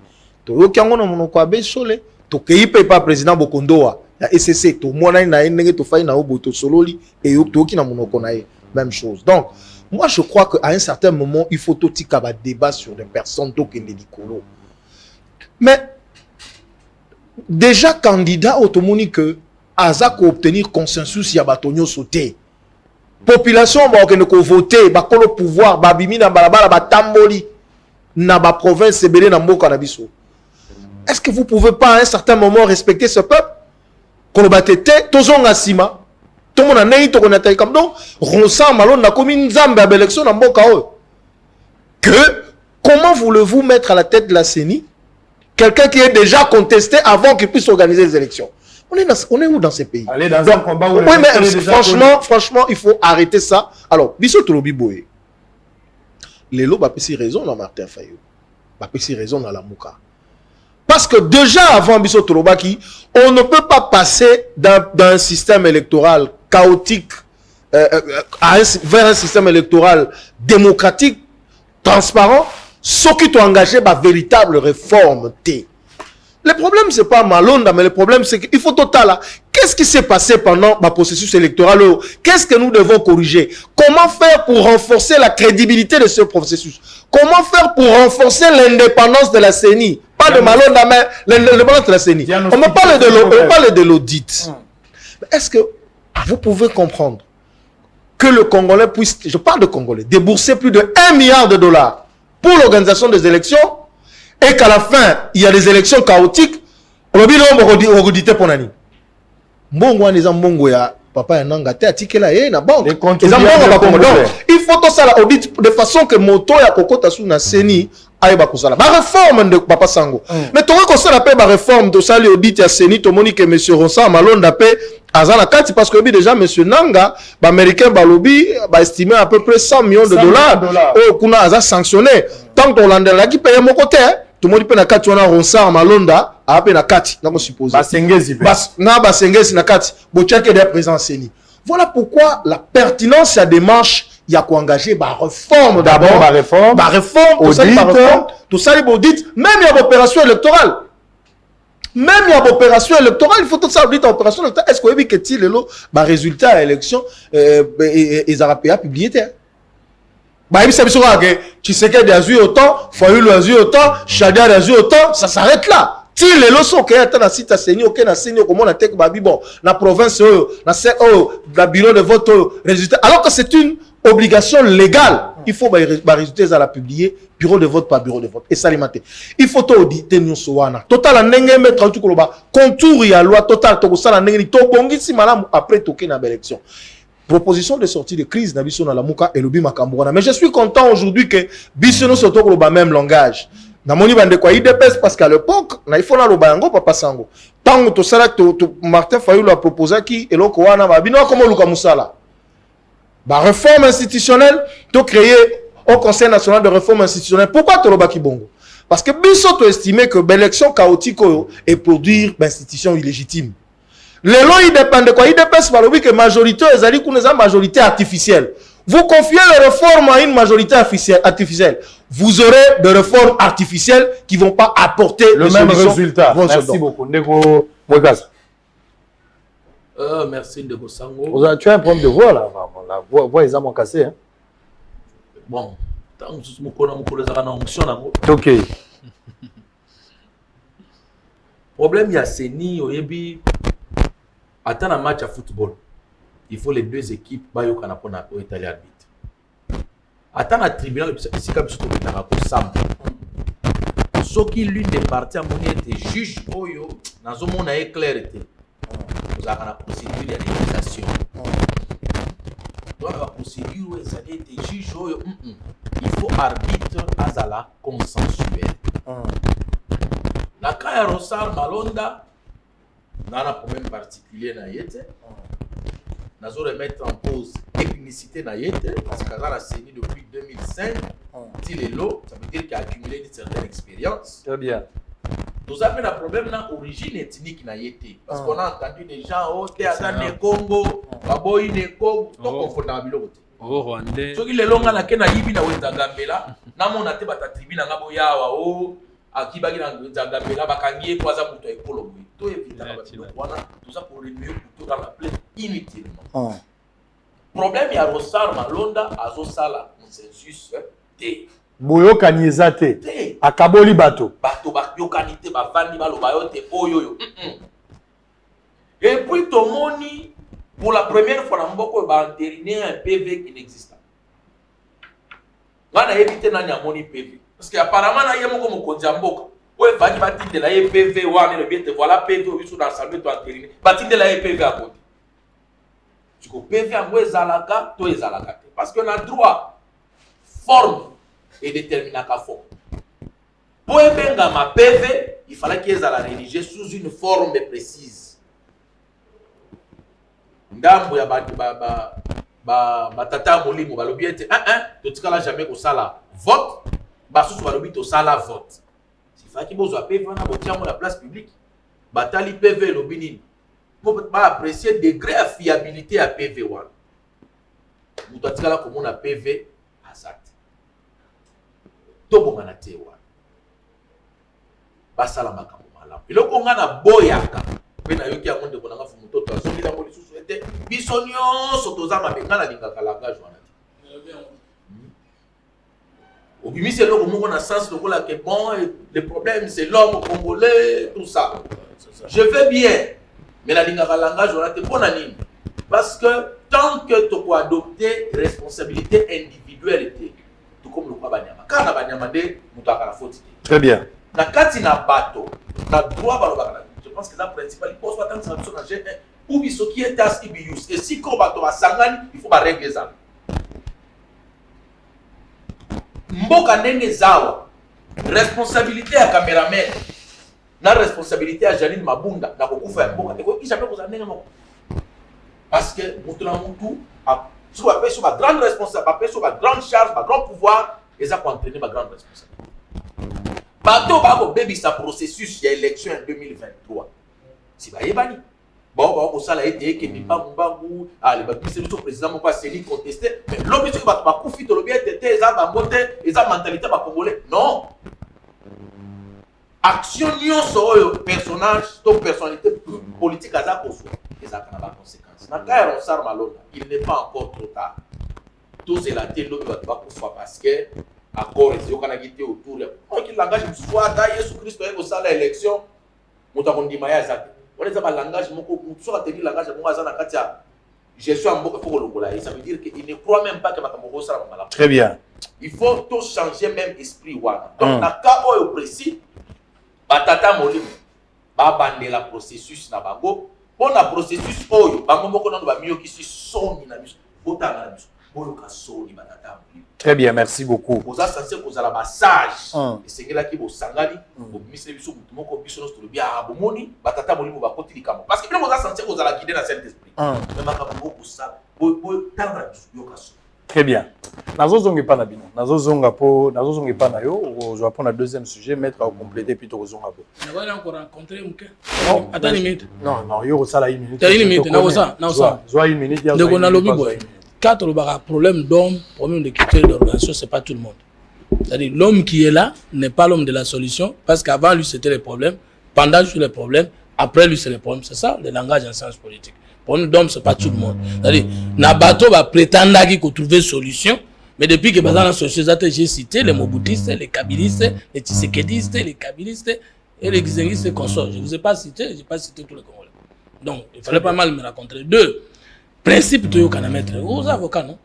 Toyoki yango na monoko ya Bechole to keipe pa président Bokondoa ya SCC to mona na ye ndenge to fai na obo to sololi et yo toyoki na monoko na ye même chose. Donc moi je crois qu'à un certain moment il faut tout un débat sur des personnes qui sont mais déjà candidat automoni que Azak obtenir consensus ya batonyo sauté population ba okene ko voter ba kolo pouvoir ba bimi na balabala ba tamboli na ba province ebele na mboka na biso. Est-ce que vous pouvez pas à un certain moment respecter ce peuple kolo batete tozonga sima tout le monde a né to connaît comme donc Rosa Malone na comme une zambe à l'élection na mboka que comment voulez-vous mettre à la tête de la CENI quelqu'un qui est déjà contesté avant qu'il puisse organiser les élections? On est où dans ces pays? Allez dans donc, un combat où oui, mais franchement, il faut arrêter ça. Alors, biso tolobi boye. Les lots bapesi raison dans Martin Fayou. Bapesi raison dans la Mouka. Parce que déjà avant biso tolobaki, on ne peut pas passer dans un système électoral chaotique vers un système électoral démocratique, transparent, ceux qui t'ont engagé par véritable réforme. Le problème, c'est pas Malonda, mais le problème, c'est qu'il faut total. Qu'est-ce qui s'est passé pendant le processus électoral? Qu'est-ce que nous devons corriger? Comment faire pour renforcer la crédibilité de ce processus? Comment faire pour renforcer l'indépendance de la CENI? Pas de Malonda, mais l'indépendance de la CENI. On me parle de l'audit. Est-ce que vous pouvez comprendre que le Congolais puisse, je parle de Congolais, débourser plus de 1 milliard de dollars pour l'organisation des élections et qu'à la fin, il y a des élections chaotiques? On va dire auditer pour nani. Mbongo les mbongo ya papa nanga te atikela ye na banque. Il faut tout ça l'audit de façon que moto ya kokota sous na CENI aye ba kusala. Ba réforme de Papa Sango. Mais to ko ça la paix ba réforme to ça l'audit ya CENI to moni que monsieur Rosa Malonda paix azana kati parce que déjà monsieur Nanga ba américain ba lobby ba estimé à peu près 100 millions de dollars. Oh kuna aza sanctionné. Tant que Hollande la qui paye mon côté tout le monde peut na kati wana Rosa Malonda a pe na kati na ko supposer. Ba sengezi na kati bo tchake des présents CENI. Voilà pourquoi la pertinence de la démarche il y a quoi engager bah réforme d'abord bah réforme tout ça les audits même il y a opération électorale il faut tout ça audit opération électorale. Est-ce que vous avez que le bah résultat à l'élection ils auraient payé publié bah il s'est que tu sais qu'il y a eu autant Fayoulou a eu autant Chadia a eu autant ça s'arrête là. Si les lois qui sont dans site à CENI, ok, na CENI, comment on a tek babi bon, na province, na bureau de vote, résultat. Alors que c'est une obligation légale, il faut les résultats à la publier, bureau de vote par bureau de vote, et ça alimenter. Il faut auditer nous soana. Total, en n'engagé mettre en tout cas, contour y a loi total, tout ça, en n'engagé, tout bongi si malam après toquer na élection. Proposition de sortie de crise na biso na la muka et lobi makamboana. Mais je suis content aujourd'hui que biso nous sortons le même langage. Na moni bande kwa IDPS parce qu'à l'époque na ifo na lobango Papa Sango tango to sala to Martin Fayulu a proposé qui eloko wana ba bino comme luka musala Bah, réforme institutionnelle, tu créer au Conseil national de réforme institutionnelle. Pourquoi tu l'as Bongo? Parce que Bissot a estimé que l'élection chaotique est produire une institution illégitime. Les lois, ils dépendent de quoi? Ils dépendent par le que majorité, une majorité artificielle. Vous confiez les réformes à une majorité artificielle. Vous aurez des réformes artificielles qui ne vont pas apporter le même résultat. Merci beaucoup. Ndeko Mwegasa. Merci Ndeko Sango. Tu as un problème de voix là. La voix est à mon cassé. Hein? Bon, tant que je suis ok. Problème, il y a Seni, Oyebi. Attends un match à football. Il faut les deux équipes bayoka na pona ko Italie arbitre. Attends un tribunal ici comme surtout que na ko sam. Soki l'une des parties a moni était juge oyo nazo mona éclair était. Vous avez la procédure d'indemnisation. Dans la procédure ça était juge oyo il faut arbitre azala consensuel. Na kaya Rosar Malonda n'a pas problème particulier na yete. Nous allons remettre en pause l'ethnicité na yete parce que a saigné depuis 2005. Il est là, ça veut dire qu'il a accumulé une certaine expérience. Très bien. Nous avons un problème dans l'origine ethnique na yete parce qu'on a entendu des gens oh t'es à ne Congo, baboy ne Congo, tout confortable l'autre. Oh Rwandais. Ce qui les longs na kena yibi na weta gambela, na mon ate bata tribu na ngabo yawa oh akibaki na gambela bakangie kwa za muto ekolo. Tout éviter tout ça pour remuer couteau dans la plaie inutilement. Problème il y a Rosar Malonda azosala consensus T. Boyo kanieza te. Akaboli bato. Bato yokanite bavandi baloba yo te oyoyo. Et puis tomoni pour la première fois na mboko ba entériner un PV qui n'existe pas. Wana éviter nani amoni PV parce que apparemment na yemo ko mokonzi mboka. Ouais, va bâtir de la EPV, le bien te voilà PV, oui, sur l'ensemble, tu as terminé. Bâtir de la EPV à côté. Tu peux PV en Zalaka, toi et Zalaka. Parce qu'on a droit, forme et déterminer la forme. Pour ébenga ma PV, il fallait qu'ils aient la rédiger sous une forme précise. Ndambo ya tata molimo, ba lobi ete, tu t'as jamais au sala vote, ba sous ba lobi to sala vote. Qui besoin PV na botia la place publique batali PV lobini pour apprécier le degré de fiabilité à PV one mutu atikala komona PV azat to bongana te wana basala makambo malamu eloko nga na boyaka pe na yoki ya monde konanga fu mutoto azongi la moli susu ete biso nyonso toza mabenga na lingaka langage wana au bimi c'est là où on a sens de quoi que bon le problème c'est l'homme congolais tout ça. Je veux bien mais la langage on a été bon anime parce que tant que tu peux adopter responsabilité individuelle tout comme le quoi banyama kana banyama de mutaka la faute. Très bien. Na kati na bato na droit balobaka. Je pense que la principale pose pas tant ça sur G1 ou biso qui est as ibius et si ko bato basangani il faut ba régler ça. Mboka ndenge zawa responsabilité ya cameraman na responsabilité ya Janine Mabunda na kokufa ya mboka eko ki jamais kozana ndenge moko parce que mutu na mutu sur ba peso ba grande responsabilité ba peso ba grande charge ba grand pouvoir eza ko entraîner ba grande responsabilité bato ba ko baby sa processus ya élection en 2023 si ba yebani bon ko sala ete ke mipa mbangu ali ba bise biso président mo pas seli contester mais lobi to ba kufi to lobi ete eza ba mbote eza mentalité ba congolais non action nyonso oyo personnage to personnalité politique aza ko so eza kana ba conséquences na ka Rosar Malonda il n'est pas encore trop tard tous c'est la télé lobi ba ko fa parce que accord ezio kana kité autour on qui langage soit da Yesu Christ ko sala élection mutakondima ya zaki. On est dans le langage, le langage gestion en beaucoup de ça veut dire qu'il ne croit même pas que Makamoko sera malade. Très bien. Il faut tout changer même esprit. Donc, dans le cas précis, Batata Molim, Babande la processus na bago, pour la processus, Bango Moko n'a pas mieux qui sont Très bien, merci beaucoup. Vous avez censé vous avez massage. Et c'est là qui vous sangali, vous misez biso mutumo ko biso no stolo bia bomoni, batata molimo ba koti likamo. Parce que vous avez censé vous avez guider dans cet esprit. Mais makabu ko ça, tanga yo kaso. Très bien. Nazozonga pas na bino. Nazozonga pas na yo, je vais prendre le deuxième sujet, mettre à compléter plutôt ozonga po. On va encore rencontrer Mouké. Non, attends une minute. Non, yo ça la 1 minute. T'as 1 minute, na ça. Soit 1 minute, il y a donc on a lobby boy. Quand on a un problème d'homme, problème de critères d'organisation, c'est pas tout le monde. C'est-à-dire l'homme qui est là n'est pas l'homme de la solution parce qu'avant lui c'était les problèmes, pendant lui c'est les problèmes, après lui c'est les problèmes. C'est ça le langage en sciences politiques. Pour nous d'homme c'est pas tout le monde. C'est-à-dire Nabato va prétendre qu'il faut trouver solution, mais depuis que dans la société j'ai cité les Mobutistes, les Kabilistes, les Tshisekedistes, les Kabilistes et les Xengistes consorts. Je vous ai pas cité, j'ai pas cité tous les Congolais. Donc il fallait pas mal me raconter. Deux. Principe de mettre aux avocats, non?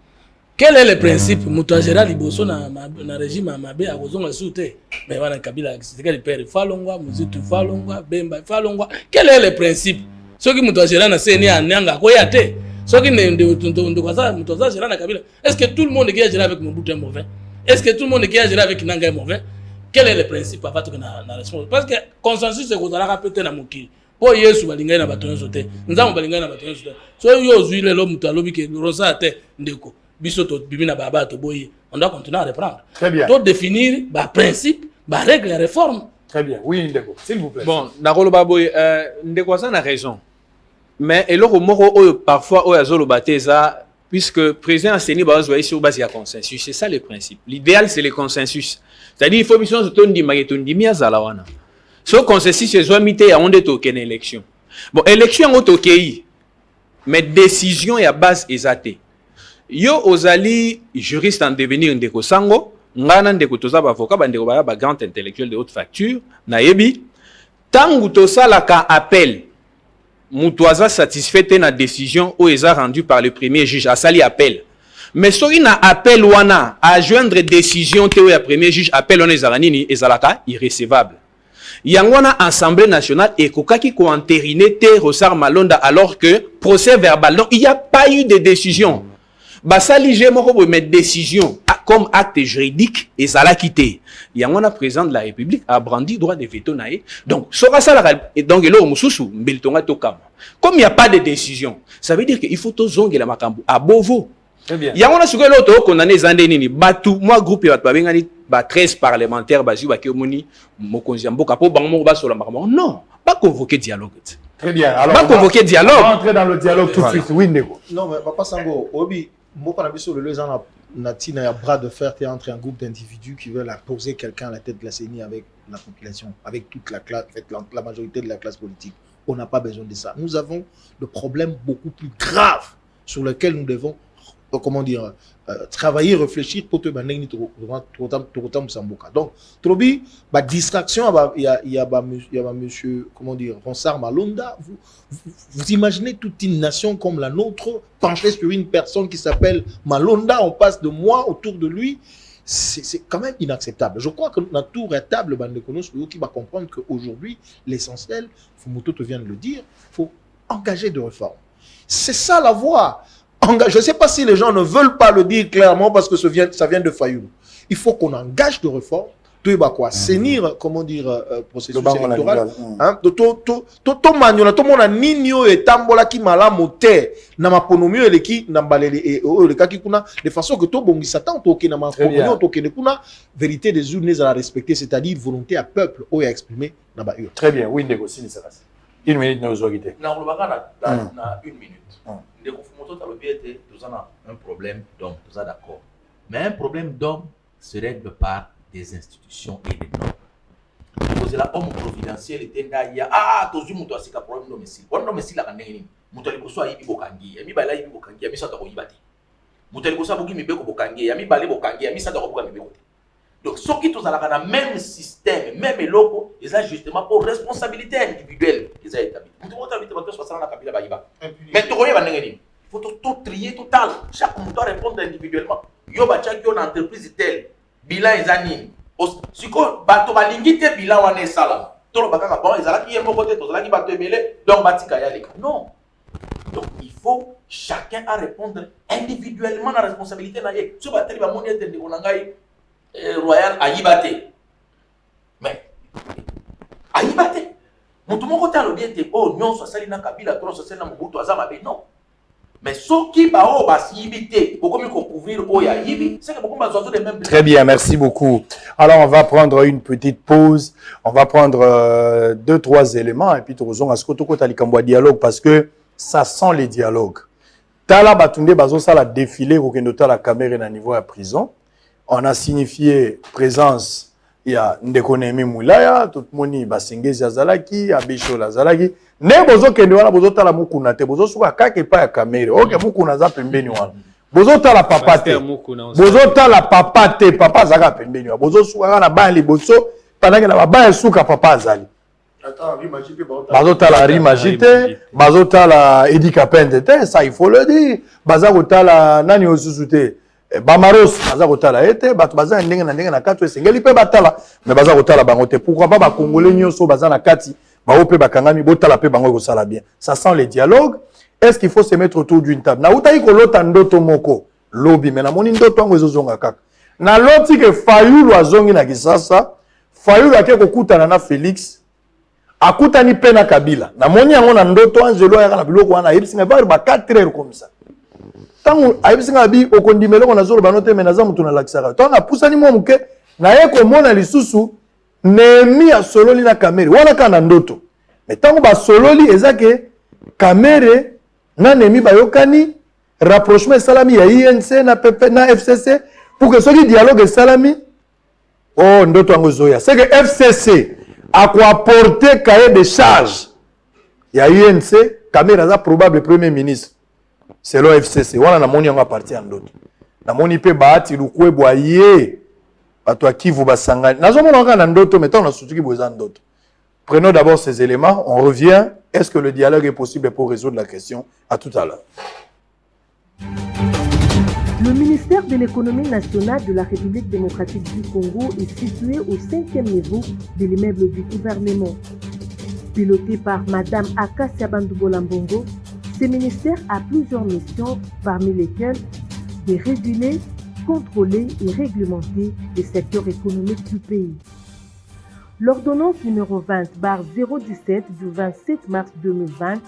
Quel est le principe? Moutagera liboso na régime amabe à ozonga soute. Mais voilà Kabila c'est quel père falongwa, muzitu falongwa, bemba falongwa. Quel est le principe? Ceux qui moutagera na seni ananga koyate. Ceux qui ne quoi ça moutagera na Kabila. Est-ce que tout le monde qui a géré avec Mobutu est mauvais? Est-ce que tout le monde qui a géré avec Nanga est mauvais? Quel est le principe à faire na responsable? Parce que consensus c'est qu'on a répété na mokili. Po Yesu balingai na bato nyonso te. Nzambo balingai na bato nyonso te. So yo zui lelo mutu alobi ke rosa te ndeko. Biso to bibi na baba to boye. On doit continuer à reprendre. Très bien. To définir ba principe, ba règle et réforme. Très bien. Oui ndeko, s'il vous plaît. Bon, nakolo baboy ndeko ça na raison. Mais eloko moko oyo parfois oyo azolo bateza puisque président Seni bazwa ici au base ya consensus, c'est ça le principe. L'idéal c'est le consensus. C'est-à-dire il faut mission to ndima ke to ndimi azala wana. So consensus c'est mité ya onde token élection. Bon, élection au tokei. Mais décision ya base ezate. Yo ozali juriste en devenir ndeko sango, ngana ndeko toza avocat bandeko ba grand intellectuel de haute facture, na yebi tangu tosala ka appel. Mutuaza satisfait na décision ou eza rendue par le premier juge a sali appel. Mais soki na appel wana a joindre décision te ya premier juge appel on ezala nini ezalaka irrécevable. Yangwana Assemblée nationale et kokaki ko entériné te Rosar Malonda alors que procès verbal. Donc il n'y a pas eu de décision. Basali moko bo mettre décision comme acte juridique et ça l'a quitté. Yangwana président de la République a brandi droit de veto naé. Donc sera ça et donc elo mususu mbeltonga tokama. Comme il n'y a pas de décision, ça veut dire qu'il faut to zongela makambu à Bovo. Très bien. Yangwana sukelo to condamné zande nini batu moi groupe ya babengani ba 13 parlementaires bazu ba kiomoni mokonzi mboka po bango ba sola makambo. Non, pas convoquer dialogue. Très bien. Alors pas convoquer dialogue. On va entrer dans le dialogue tout de suite. Oui ndeko. Non mais papa Sango, obi mboka na biso le gens na tina ya bras de fer entre un groupe d'individus qui veulent imposer quelqu'un à la tête de la CENI avec la population, avec toute la classe, avec la majorité de la classe politique. On n'a pas besoin de ça. Nous avons le problème beaucoup plus grave sur lequel nous devons comment dire travailler, réfléchir pour te banner tout Samboka. Donc trobi ba distraction il y a monsieur comment dire Ronsard Malonda, vous imaginez toute une nation comme la nôtre penchée sur une personne qui s'appelle Malonda, on passe de moi autour de lui, c'est quand même inacceptable. Je crois que notre tour à table qui va comprendre qu'aujourd'hui l'essentiel, Fumoto te vient de le dire, faut engager de réformes. C'est ça la voie. Je ne sais pas si les gens ne veulent pas le dire clairement parce que ça vient de Fayoulou. Il faut qu'on engage de réformes. Tu vas quoi? Sénir, comment dire, processus électoral. Tout le monde a nino et tambola qui m'a moté. Na ma ponomio et qui n'a pas le cas qui kuna de façon que tout bon s'attend toke na ma ponomio toke ne kuna vérité des urnes à la respecter, c'est-à-dire volonté à peuple ou à exprimer na ba ur. Très bien. Oui, négocier ça. Une minute nous autorité. Na une minute. Ndeko Fumoto talobi ete tozana un problème d'homme, toza d'accord. Mais un problème d'homme se règle par des institutions et des normes. Parce que la homme providentiel était là, tozu muto asika problème domicile. Bon domicile la kandenge nini? Muto likoso ayibi bokangi, yami bala yibi bokangi, yami sata ko yibati. Muto likoso aboki mibeko bokangi, yami bale bokangi, yami sata ko boka mibeko. Donc ce qui tous à la même système, même logo, ils ont justement pour responsabilité individuelle qu'ils ont établi. Muto habite bato 60 na kabila bayiba. Mais tu connais bandenge nini? Il faut tout trier total. Chaque monde doit répondre individuellement. Yo ba chaki une entreprise telle, bilan ezanini. Siko bato balingi te bilan wana esala. Tolo bakanga bon ezala ki yemo côté tozala ki bato ebele donc batika ya leka. Non. Donc il faut chacun à répondre individuellement à la responsabilité. Si vous avez dit Royal Aïbate. Mais Aïbate. Tout le monde a bien dit, oh, non, ça c'est Kabila, ça c'est Mobutu, non. Mais ce qui va s'y beaucoup mieux couvrir au Yahibi, c'est que beaucoup de même. Très bien, merci beaucoup. Alors, on va prendre une petite pause. On va prendre 2-3 éléments et puis tout à ce que dialogue parce que ça sent les dialogues. Tala Batunde Bazo ça la défilé au Kenota la caméra à niveau à prison. On a signifié présence. Il y a Ndekonemi Moulaya, tout le monde Basengezi Azalaki, Abisho Lazalaki. Ne bozo kende wana bozo tala mukuna te bozo suka kake pa ya kamera. OK mukuna za pembeni wana. Bozo tala papa te. Bozo tala papa te, papa zaka pembeni wana. Bozo suka na bali bozo pendant que na ba suka papa azali. Bazo tala rimagite, bazo tala Edika Pende te, ça il faut le dire. Bazo tala nani osusute. Bamaros baza kotala ete bato baza ndenge na kati esengeli pe batala mais baza kotala bango te pourquoi pas ba congolais nyonso baza na kati ba ope bakangami botala pe bango kosala bien ça sent les dialogues. Est-ce qu'il faut se mettre autour d'une table na utayi kolota ndoto moko lobi mais na moni ndoto ngo ezozonga kaka na loti ke Fayulu azongi na Kisasa Fayulu ake kokutana na Félix akutani pe na Kabila na moni yango na ndoto Angelo ya na biloko wana yebsinga ba 4 heures comme ça. Tant ayibisinga bi okondimelo ko nazolo banote menaza mutu na laksara tant na pusani mo muke na ye ko mona lisusu nemi ya sololi na kamere wana kana ndoto mais tant ba sololi ezake kamere na nemi bayokani rapprochement salami ya INC na PP na FCC pour que ce dialogue salami oh ndoto ngo zoya c'est que FCC a quoi apporter cahier de charge ya INC kamera za probable premier ministre. C'est le FCC. Wana na moni yango parti en d'autres. Na moni pe baati lukwe boye. Bato akivu basangani. Nazo mona nga na ndoto mais tant na sutuki boza ndoto. Prenons d'abord ces éléments, on revient. Est-ce que le dialogue est possible pour résoudre la question? À tout à l'heure. Le ministère de l'économie nationale de la République démocratique du Congo est situé au 5e niveau de l'immeuble du gouvernement. Piloté par Madame Akasia Bandoubola Mbongo, ce ministère a plusieurs missions, parmi lesquelles de réguler, contrôler et réglementer les secteurs économiques du pays. L'ordonnance numéro 20/017 du 27 mars 2020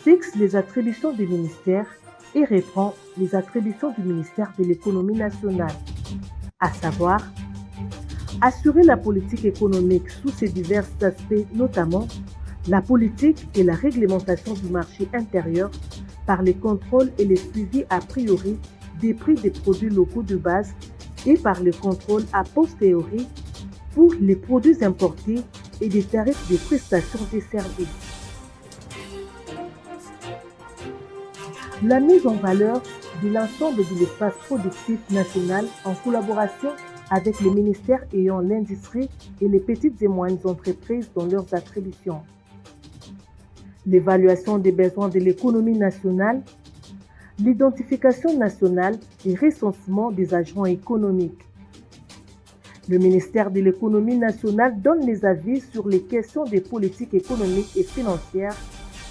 fixe les attributions des ministères et reprend les attributions du ministère de l'économie nationale, à savoir assurer la politique économique sous ses divers aspects, notamment la politique et la réglementation du marché intérieur par les contrôles et les suivis a priori des prix des produits locaux de base et par les contrôles a posteriori pour les produits importés et des tarifs de prestation des services. La mise en valeur de l'ensemble de l'espace productif national en collaboration avec les ministères ayant l'industrie et les petites et moyennes entreprises dans leurs attributions. L'évaluation des besoins de l'économie nationale, l'identification nationale et recensement des agents économiques. Le ministère de l'économie nationale donne les avis sur les questions des politiques économiques et financières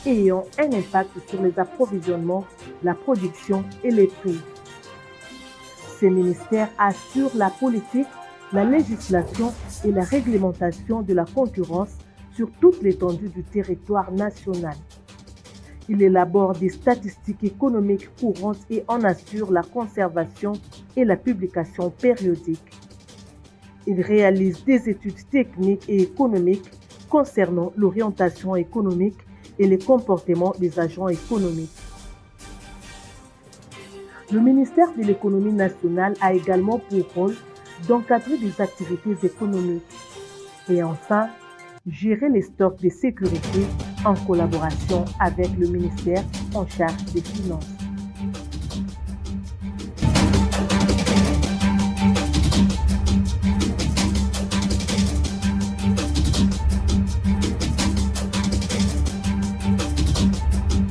ayant un impact sur les approvisionnements, la production et les prix. Ces ministères assurent la politique, la législation et la réglementation de la concurrence sur toute l'étendue du territoire national. Il élabore des statistiques économiques courantes et en assure la conservation et la publication périodique. Il réalise des études techniques et économiques concernant l'orientation économique et les comportements des agents économiques. Le ministère de l'économie nationale a également pour rôle d'encadrer des activités économiques et enfin, gérer les stocks de sécurité en collaboration avec le ministère en charge des Finances.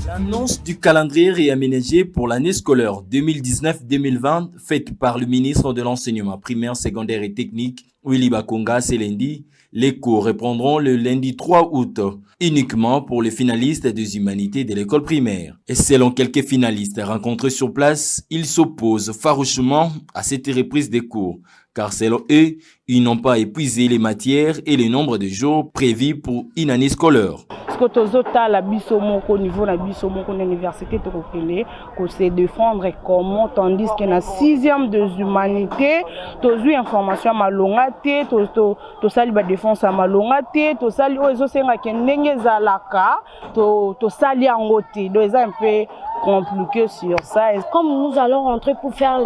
L'annonce du calendrier réaménagé pour l'année scolaire 2019-2020 faite par le ministre de l'Enseignement primaire, secondaire et technique Willy Bakonga, c'est lundi. Les cours reprendront le lundi 3 août, uniquement pour les finalistes des humanités de l'école primaire. Et selon quelques finalistes rencontrés sur place, ils s'opposent farouchement à cette reprise des cours, car selon eux, ils n'ont pas épuisé les matières et le nombre de jours prévus pour une année scolaire. Ce que tozotala biso moko au niveau na biso moko na université tokokele ko se défendre comment, tandis que na 6e des humanités tozui information malonga te to sali ba défense malonga te to sali ozo senga ke ndenge zalaka to sali yango te, donc c'est un peu compliqué sur ça. Comme nous allons rentrer pour faire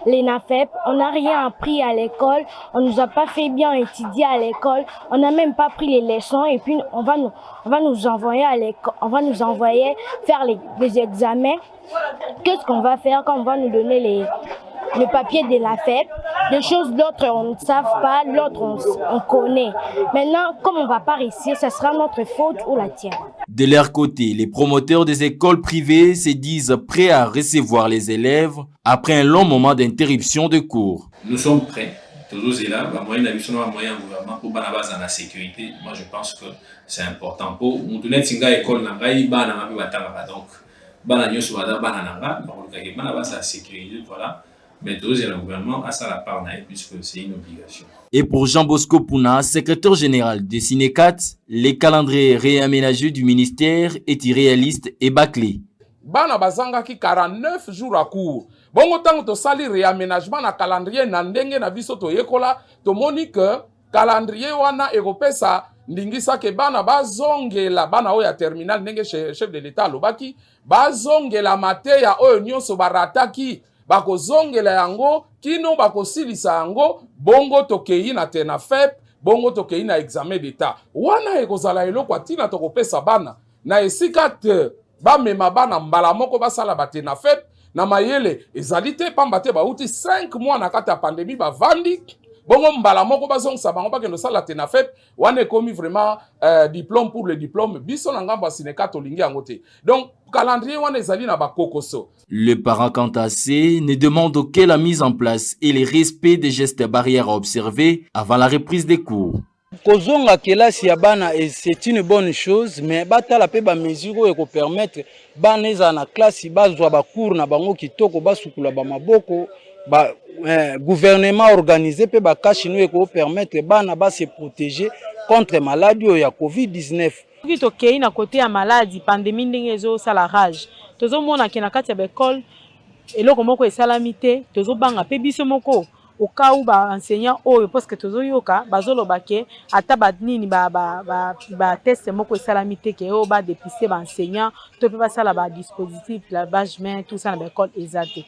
les NAFEP, on n'a rien appris à l'école, on nous a pas fait bien étudier à l'école, on n'a même pas pris les leçons et puis on va nous envoyer à l'école, on va nous envoyer faire les examens. Qu'est-ce qu'on va faire quand on va nous donner le papier de la FEP? Des choses d'autres on ne savent pas, l'autre on connaît. Maintenant, comme on ne va pas réussir, ça sera notre faute ou la tienne. De leur côté, les promoteurs des écoles privées se disent prêts à recevoir les élèves après un long moment d'interruption de cours. Nous sommes prêts. Toujours là, la moyenne d'habitude, la moyenne gouvernement pour la base dans la sécurité. Moi, je pense que c'est important pour nous donner une école donc la sécurité, voilà. Mais toujours le gouvernement a ça la part puisque c'est une obligation. Et pour Jean Bosco Pouna, secrétaire général de Sinecat, les calendriers réaménagés du ministère est irréaliste et bâclé. Bana bazanga ki 49 jours à cours. Bongo tango to sali réaménagement na calendrier na ndenge na biso to yekola to moni que calendrier wana ekopesa ndingisa ke bana bazongela bana oya terminal ndenge chef de l'état lobaki bazongela mateya oyo nyonso barataki bakozongela yango kino bakosilisa yango bongo tokei na tena FEP bongo tokei na examen d'état wana ekozala eloko atina tokopesa bana na esika te bamema bana mbala moko basala bate na FEP na mayele ezali te pamba te bauti 5 mois na kati ya pandémie bavandi bongo mbala moko bazongisa bango bakende sala te na FEP wana ekomi vraiment diplôme pour le diplôme biso na ngambo ya Sinekat tolingi yango te donc calendrier wana ezali na bakokoso. Le parent quant à ce ne demande que la mise en place et le respect des gestes barrières à observer avant la reprise des cours. Kozonga kelasi ya bana c'est une bonne chose, mais batala pe ba mesure eko permettre bana eza na classe bazwa ba cours na bango kitoko basukula ba maboko ba gouvernement organisé pe ba kashi no eko permettre bana ba se protéger contre maladie ya Covid-19. Qui tokei na côté ya maladie pandémie ndenge ezo sala rage tozo mona ke na kati ya école eloko moko esalamité tozo banga pe biso moko au cas où ba enseignant oyo parce que tozo yoka bazoloba ke ata badnini ba test moko esalamité ke o ba dépister ba enseignant to pe ba sala ba dispositif lavage main tout ça na école exacte.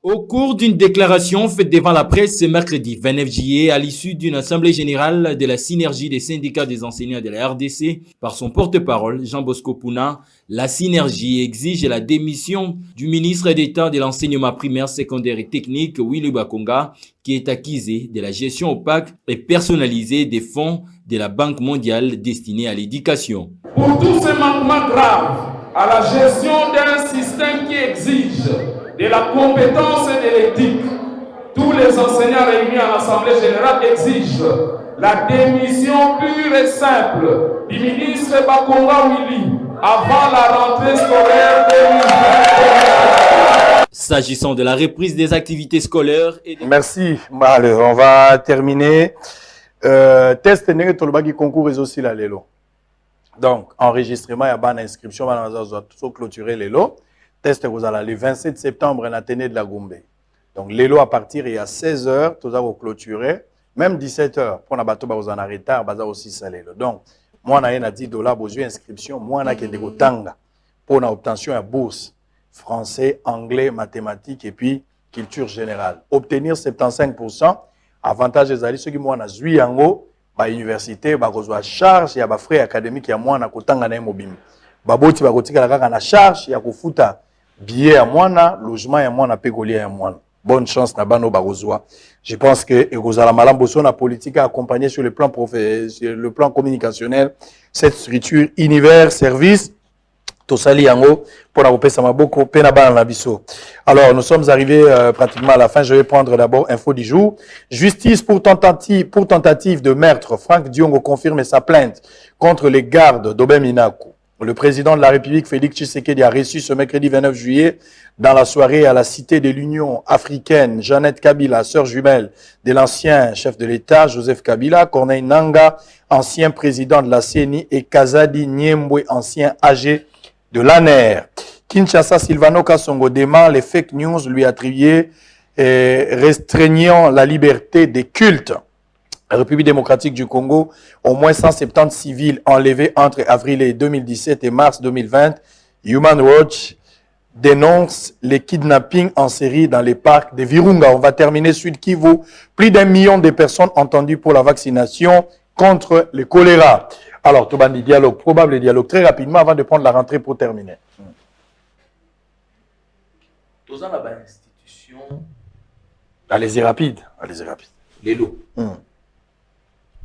Au cours d'une déclaration faite devant la presse ce mercredi 29 juillet à l'issue d'une assemblée générale de la synergie des syndicats des enseignants de la RDC par son porte-parole Jean Bosco Pouna, la synergie exige la démission du ministre d'État de l'enseignement primaire, secondaire et technique Willy Bakonga qui est accusé de la gestion opaque et personnalisée des fonds de la Banque mondiale destinés à l'éducation. Pour tous ces manquements graves à la gestion d'un système qui exige de la compétence et de l'éthique, tous les enseignants réunis à l'Assemblée générale exigent la démission pure et simple du ministre Bakonga Willy avant la rentrée scolaire 2020. S'agissant de la reprise des activités scolaires et des... Merci. Alors, on va terminer. Test nenge tolobaki concours et aussi la lelo. Donc, enregistrement, il y a une inscription, on va clôturer lelo. Test le 27 septembre, à l'Athénée de la Gombe. Donc, l'élo à partir il y a 16h, tout ça va clôturer. Même 17h, pour la bateau, vous en arrêtez, vous aussi salé. Donc, moi, on a $10, besoin d'inscription. Moi, on a des tanga pour l'obtention de bourse. Français, anglais, mathématiques et puis culture générale. Obtenir 75%. Avantage des alliés, ceux qui m'ont joué en haut, à l'université, bah, à charge, il y a des frais académiques, il y a moins à kotanga na mobile. Baboti ba kotika la na charge, il y a kofuta billet à moi, logement à moi, pégolier à moi. Bonne chance na bano barozwa. Je pense que Egozala Malamboso na politique a accompagné sur le plan communicationnel cette structure univers service Tosali yango pour napopesa maboko pena bana na biso. Alors nous sommes arrivés pratiquement à la fin. Je vais prendre d'abord info du jour. Justice pour tentative de meurtre. Franck Diongo confirme sa plainte contre les gardes d'Obem-Inaku. Le président de la République Félix Tshisekedi a reçu ce mercredi 29 juillet dans la soirée à la Cité de l'Union africaine Jeannette Kabila, sœur jumelle de l'ancien chef de l'État Joseph Kabila, Corneille Nangaa, ancien président de la CENI, et Kazadi Niembwe, ancien AG de l'ANER. Kinshasa, Silvano Kasongo dément les fake news lui attribuées restreignant la liberté des cultes. La République démocratique du Congo, au moins 170 civils enlevés entre avril 2017 et mars 2020. Human Watch dénonce les kidnappings en série dans les parcs de Virunga. On va terminer Sud Kivu. Plus d'1 million de personnes entendues pour la vaccination contre le choléra. Alors, Tobandi, dialogue, probable dialogue, très rapidement avant de prendre la rentrée pour terminer. Tous en la institution. Allez-y rapide. Allez-y rapide. Les lots.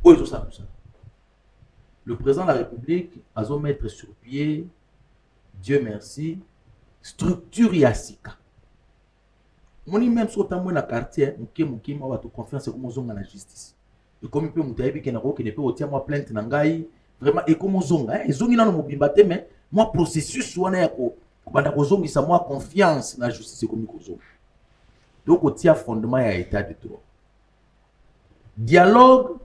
Oui, tout ça. Le président de la République a dû mettre sur pied, Dieu merci, structure Yassika. On dit même sur le quartier, on a confiance en la justice. Et comme il peut me dire que ne peut pas moi plainte nangai vraiment et comme zonga et zongi na no mobimbate mais moi processus wana yako banda kozongi sa moi confiance na justice comme kozonga. Donc au tia fondement ya état de droit. Dialogue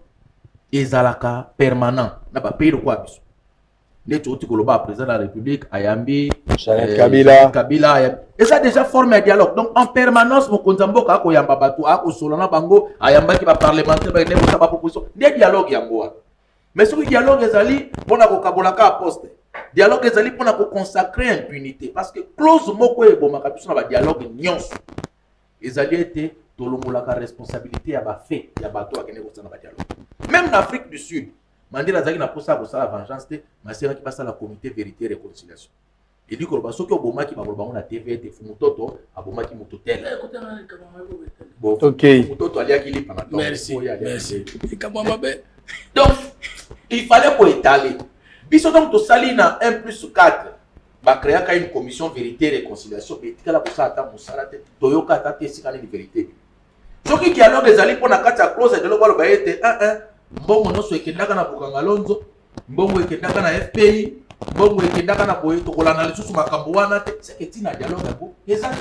ezalaka permanent na ba pays de quoi biso. Neto oti koloba président de la République ayambi Kabila et ça déjà formé un dialogue. Donc en permanence mon konzamboka ko yamba batu ako solana bango ayamba ki ba parlementaire ba ne ba proposition des dialogue yango. Mais ce dialogue ezali pona ko kabolaka poste. Dialogue ezali pona ko consacrer impunité parce que clause moko e bomaka biso na ba dialogue nyonso. Ezali été tolongolaka responsabilité ya ba fait ya bato akene ko sana ba dialogue. Même en Afrique du Sud, Mandela Zaki n'a pas ça pour ça la vengeance, mais c'est qui passe à la comité vérité et réconciliation. Il dit que le qui Obama qui m'a volé la TV, des Fumutoto, Aboma qui m'autotel. Ok. Merci. Merci. Donc, il fallait pour étaler. Biso donc to salina 1+4. Ba créer une commission vérité et réconciliation. Mais tika la pour ça attend musala te. Toyoka ta te sikana ni vérité. Ce qui dialogue les alliés pour na kata close de l'obalo ba été 1-1. Mbongo noso ekendaka na Bukangalonzo, mbongo ekendaka na FPI, mbongo ekendaka na boye tokolana lisusu makambo wana te, c'est que tina dialogue yako ezali.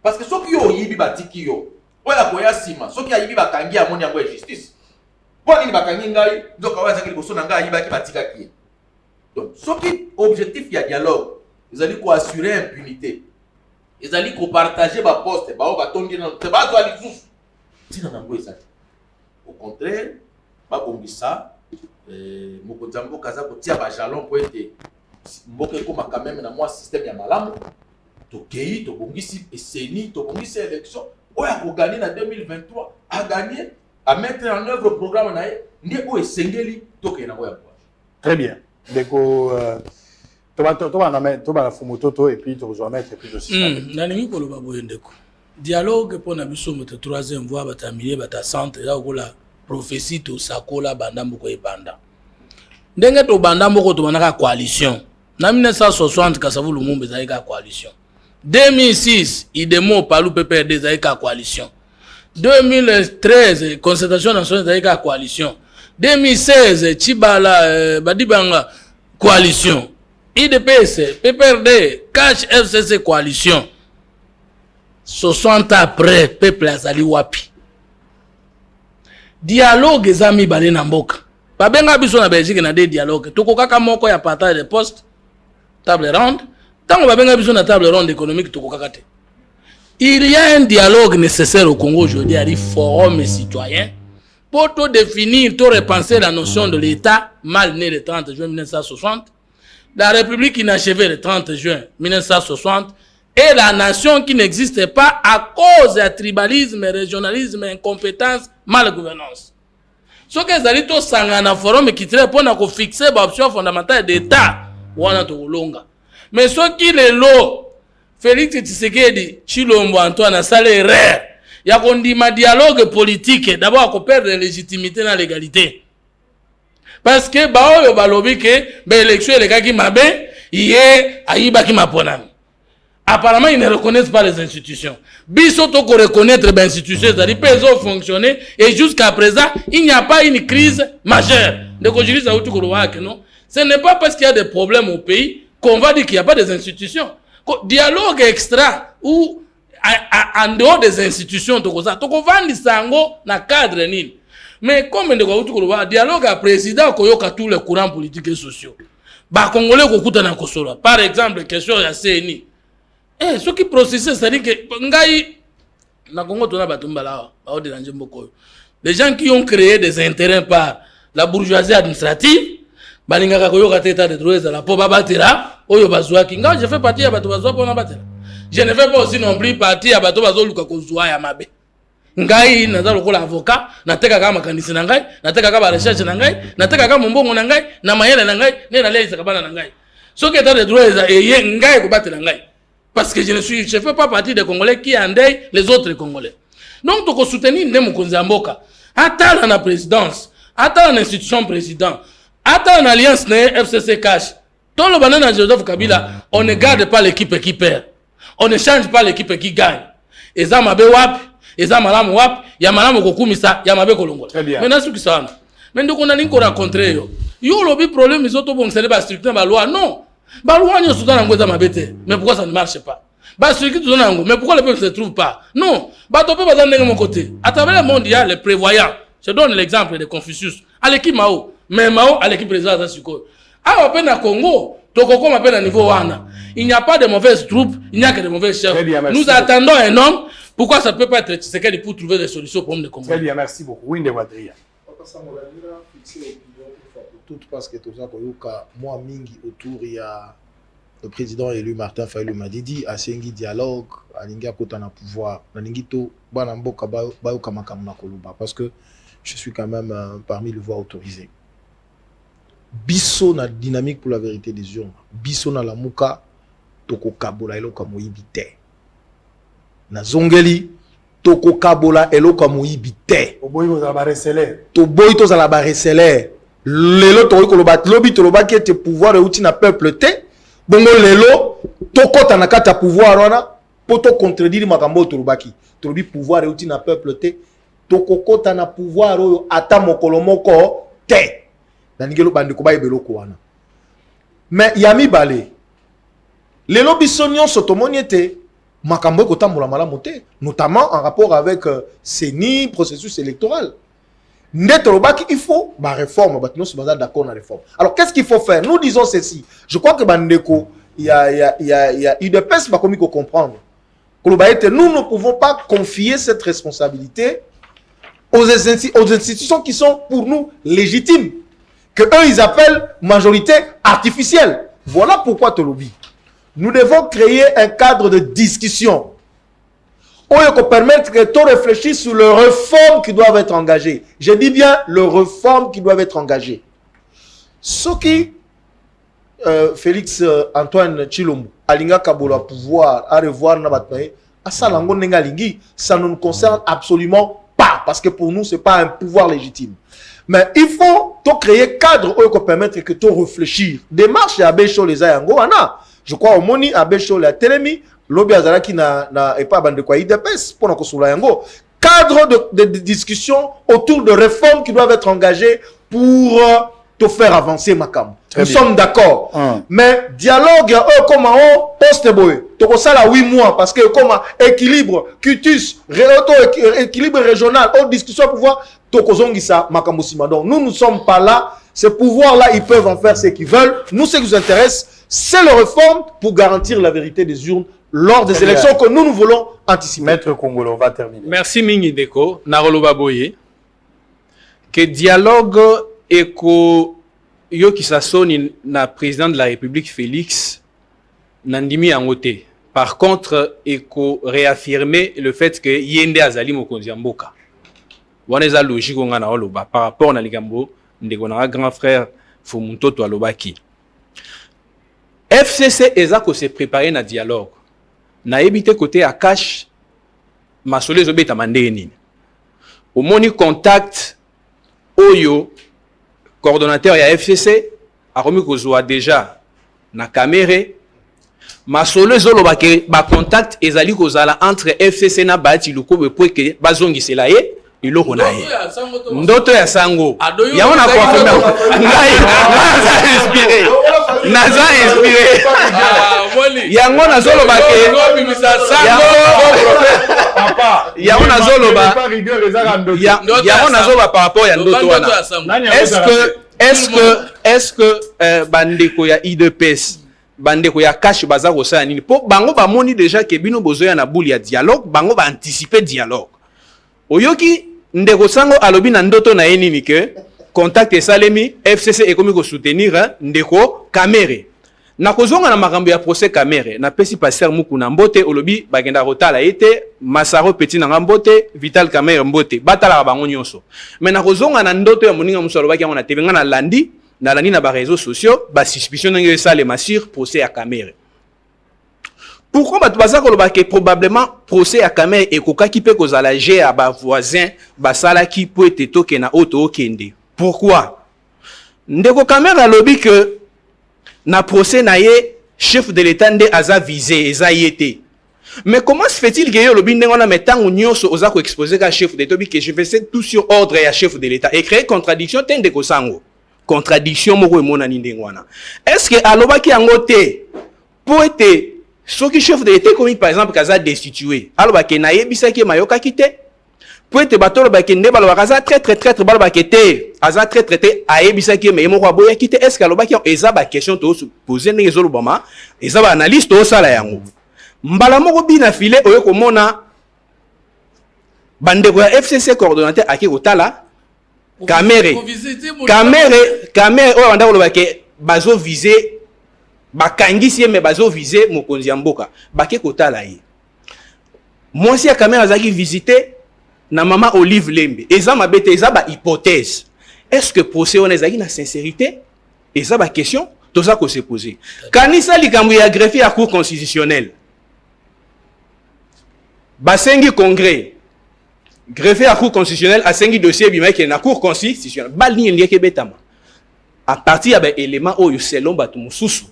Parce que soki yo yibi batiki yo, oya koya sima, soki ayibi bakangi amoni yango justice. Pour nini bakangi ngai, nzoka waza ki liboso na ngai ayiba ki batika ki. Donc soki objectif ya dialogue, ezali ko assurer impunité. Ezali ko partager ba poste, ba o batondi na te ba to ali lisusu. Tina nango ezali. Au contraire, Babongisa, Mokozambo Kaza kotia ba jalon pour être mboke comme quand même na moi système ya malamu to kei to bongisi et seni to bongisi élection oya ko gagner en 2023 a gagner à mettre en œuvre le programme na ndié ko esengeli to ke na ko ya. Très bien. Deko toba na fumutoto et puis to remettre et puis aussi. Na ningi ko lo baboye ndeko. Dialogue pour na biso moto 3e voie bata milieu bata centre ya ko la prophétie to sakola bandambo ko ebanda ndenge to bandambo ko to banaka coalition na 1960 Kasavu Lumumba zaika coalition 2006 idemo palu PPRD zaika coalition 2013 concertation nationale zaika coalition 2016 Chibala Badibanga coalition IDPS PPRD Cash FCC coalition 60 après peuple azali wapi. Dialogue ezami bale na mboka. Babenga biso na Belgique na des dialogue. Toko kaka moko ya partage de poste table ronde. Tango babenga biso na table ronde économique toko kaka te. Il y a un dialogue nécessaire au Congo aujourd'hui, à dire forum citoyen, pour tout définir, tout repenser la notion de l'État mal né le 30 juin 1960, la République inachevée le 30 juin 1960, et la nation qui n'existe pas à cause du tribalisme, régionalisme, incompétence, malgouvernance. Ce que les alliés sont en forum qui traite pour fixer l'option fondamentale d'État, mais ce qui est l'eau, Félix Tshisekedi, Chilombo Antoine a salé rare. Il y a un dialogue politique, d'abord à perdre la légitimité dans l'égalité. Parce que, bah, il y a l'élection, les gars qui m'a Yé, aïbaki maponami. Apparemment, ils ne reconnaissent pas les institutions. Biso toko reconnaître les institutions, c'est-à-dire qu'ils ont fonctionné, et jusqu'à présent, il n'y a pas une crise majeure. Non? Ce n'est pas parce qu'il y a des problèmes au pays qu'on va dire qu'il n'y a pas des institutions. Dialogue extra ou en dehors des institutions, toko vandi sango na cadre nini. Mais comme le dialogue à président koyoka tous les courants politiques et sociaux. Ba Congolais kokuta na kosola. Par exemple, question ya CNI. Ce qui processe, c'est-à-dire que ngai na Congo tona batumbala ba déranger mboko. Les gens qui ont créé des intérêts par la bourgeoisie administrative, balingaka koyoka teta de droits à la po babatira, oyo bazwaki. Nga je fais partie ya batu bazwa pona batela. Je ne fais pas aussi non plus partie ya batu bazoluka kozwa ya mabe. Ngai naza lokola avocat, nateka kama makanisi na ngai, nateka kama recherche na ngai, nateka kama mbongo na ngai, na mayele na ngai, ne na lei sakabana na ngai. Ce qui est de droits et ngai ko batela ngai. Parce que je ne fais pas partie des Congolais qui endeuillent les autres Congolais. Donc, tu peux soutenir les Mboka. Attends la présidence, attends l'institution président, attends l'alliance FCC Cash. Dans le banana Joseph Kabila, on ne garde pas l'équipe qui perd. On ne change pas l'équipe qui gagne. Et ça m'a wap, et ça m'a wap, ya malamu kokumisa, ya mabe kolongola. Maintenant, ce qui ça. Mais donc, on a rien qu'on rencontré. Yo, le problème, ils ont tout bon, c'est pas structuré la loi. Non. Mais pourquoi ça ne marche pas? Mais pourquoi le peuple ne se trouve pas? Non. De mon côté. À travers le monde, il y a les prévoyants. Je donne l'exemple de Confucius. À l'équipe Mao. Mais Mao, à l'équipe président Zassuko. À Congo, Tokoko m'appelle à niveau Wana. Il n'y a pas de mauvaises troupes, il n'y a que de mauvais chefs. Nous attendons un homme. Pourquoi ça ne peut pas être Tshisekedi pour trouver des solutions pour le Congo? Très bien, merci beaucoup. Oui, Ndewatria. Tout parce que tout ça, moi, mingi autour, il y a le président élu Martin Fayulu Madidi, à Sengi dialogue, à Linga Kotana pouvoir, à Lingito, Banamboka, Bayokamakam Koluba, parce que je suis quand même parmi les voix autorisées. Bisso na dynamique pour la vérité des urnes. Bisso na la muka, toko kabola elo kamoyibite. Na zongeli, toko kabola elo kamoyibite. Oboyi to zala bareseler. Toboyi to zala bareseler. Lelo tokoki koloba lobi toloba ki ete pouvoir euti na peuple te bongo lelo tokota na kati ya pouvoir wana po to contredire makambo tolobaki tolobi pouvoir euti na peuple te tokokota na pouvoir oyo ata mokolo moko te na ningelo bandeko bayebeloko wana mais ya mibale lelo biso nyonso tomoni ete makambo ekotambola malamu te notamment en rapport avec CENI processus électoral. Il faut ma réforme, nous sommes d'accord dans la réforme. Alors qu'est-ce qu'il faut faire? Nous disons ceci. Je crois que Bandeko, il y a UDPS qui va comprendre. Nous ne pouvons pas confier cette responsabilité aux institutions qui sont pour nous légitimes, que eux ils appellent majorité artificielle. Voilà pourquoi Tolobi. Nous devons créer un cadre de discussion. On peut permettre que tout réfléchisse sur les réformes qui doivent être engagées. Je dis bien les réformes qui doivent être engagées. Ce qui, Félix Antoine Chilombo, Alinga Kabola pouvoir, à revoir Nabatnae, à Salango Nengalingi, ça ne nous concerne absolument pas, parce que pour nous, ce n'est pas un pouvoir légitime. Mais il faut tout créer cadre où on peut permettre que tout réfléchir. Démarche à Bécho les Ayango, je crois au Moni, à Bécho les Télémi, Lobi Azaraki et pas bande quoi IDPS pour nous yango cadre de discussion autour de réformes qui doivent être engagées pour te faire avancer Makam. Nous sommes d'accord. Mais dialogue comment on poste boy. To ça là 8 mois parce que comme équilibre cutus équilibre régional haute discussion pouvoir to kozongisa Makam Sima. Donc nous ne sommes pas là. Ces pouvoirs là ils peuvent en faire ce qu'ils veulent. Nous ce qui nous intéresse c'est la réforme pour garantir la vérité des urnes lors des élections que nous voulons anticiper. Maître Congolo, on va terminer. Merci Mingi Deko, Naroloba Boye. Que dialogue eko yo qui s'assonne na président de la République Félix Nandimi Angote. Par contre, eko réaffirmer le fait que Yende Azali Mokonzi Mboka. Waneza logique on a oloba par rapport na ligambo ndeko na grand frère Fumuntoto alobaki. FCC ezako se préparer na dialogue. Na ebité côté à cash masole zobeta mandeni. Au moni contact oyo coordonnateur ya FCC a remis kozwa déjà na Kamere masolo ezoloba ke ba contact ezali kozala entre FCC na Bahati Lukuba po ke bazongisela ye iloko na ye ndoto ya sango yango na confirme naza inspiré yango nazoloba ke yango nazoloba par rapport ya ndoto wana est-ce que bandeko ya IDPS bandeko ya cash baza kosala nini po bango bamoni déjà ke bino bozoya na boule ya dialogue bango ba anticiper dialogue oyoki ndeko sango alobi na ndoto na ye nini ke contact esalemi FCC ekomi ko soutenir ndeko Kamere na kozonga na makambo ya procès Kamere na pesi passer muku na mbote olobi bagenda rotala ete Masaro Petit na mbote Vital Kamere mbote batala bango nyonso mais na kozonga na ndoto ya moninga muso alobaki yango na tebenga na landi na ba réseaux sociaux ba suspicion ngé ça les masir procès à Kamere. Pourquoi ba tubaza ko lobake probablement procès à Kamere et koka ki pe kozala gé à ba voisin ba sala ki po ete toke na auto okende. Pourquoi? Ndeko Kamere alobi que na procès na ye chef de l'état ndé aza visé eza yete. Mais comment se fait-il que lobi ndengona metango nyonso oza ko exposer ka chef de l'état que je fais tout sur ordre ya chef de l'état et créer contradiction tende ko sango. Contradiction moko emona ni ndengwana. Est-ce que alobaki yango te po ete soki chef de l'état comme par exemple kaza destitué alobaki na yebisaki mayoka kite po ete batolo baki nde balobaka za très balobaki te aza très ayebisaki me moko aboya kite est-ce que alobaki eza ba question to poser ndenge zolo bama eza ba analyste to sala yango mbala moko bina filé oyo komona bandeko ya FCC coordonnateur aki kotala Kamere oyo banda koloba ke bazo viser bakangisi ye me bazo viser mokonzi ya mboka bake kotala ye mwasi ya Kamere azaki visiter na mama Olive Lembe eza mabete eza ba hypothèse est-ce que procès on ezaki na sincérité eza ba question toza ko se poser kanisa likambo ya greffier ya cour constitutionnelle basengi congrès greffier à cour constitutionnelle a 5 dossiers bima qui est na cour constitutionnelle bali ni ke betama à partir ya ba élément oyo selon batu mususu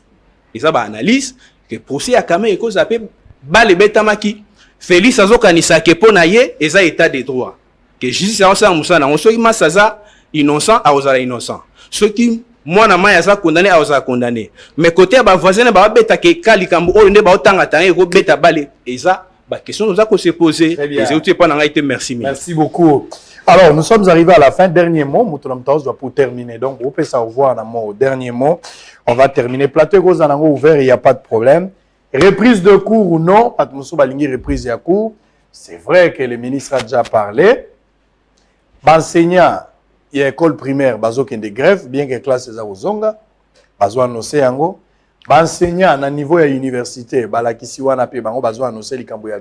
eza ba analyse que procès ya Kamere ko zape bali betama ki Félix azokanisa ke pona ye eza état de droit que justice a osa musana on soki masaza innocent a osala innocent soki mwana maya za condamné a osala condamné mais côté ba voisin ba beta ke kalikambo oyo nde ba otanga tanga ko beta bali eza bah, question nous a qu'on se poser. Merci beaucoup. Alors, nous sommes arrivés à la fin. Dernier mot, Moutolamtaos doit pour terminer. Donc, vous pouvez savoir au dernier mot. On va terminer. Plateau Gozanango ouvert, il n'y a pas de problème. Reprise de cours ou non, Patmoussou Balingui reprise de cours. C'est vrai que le ministre a déjà parlé. Enseignant, il y a école primaire, bazo qui de grève, bien que classe est à Ozonga, bazo annoncé yango. Enseignant à niveau de l'université,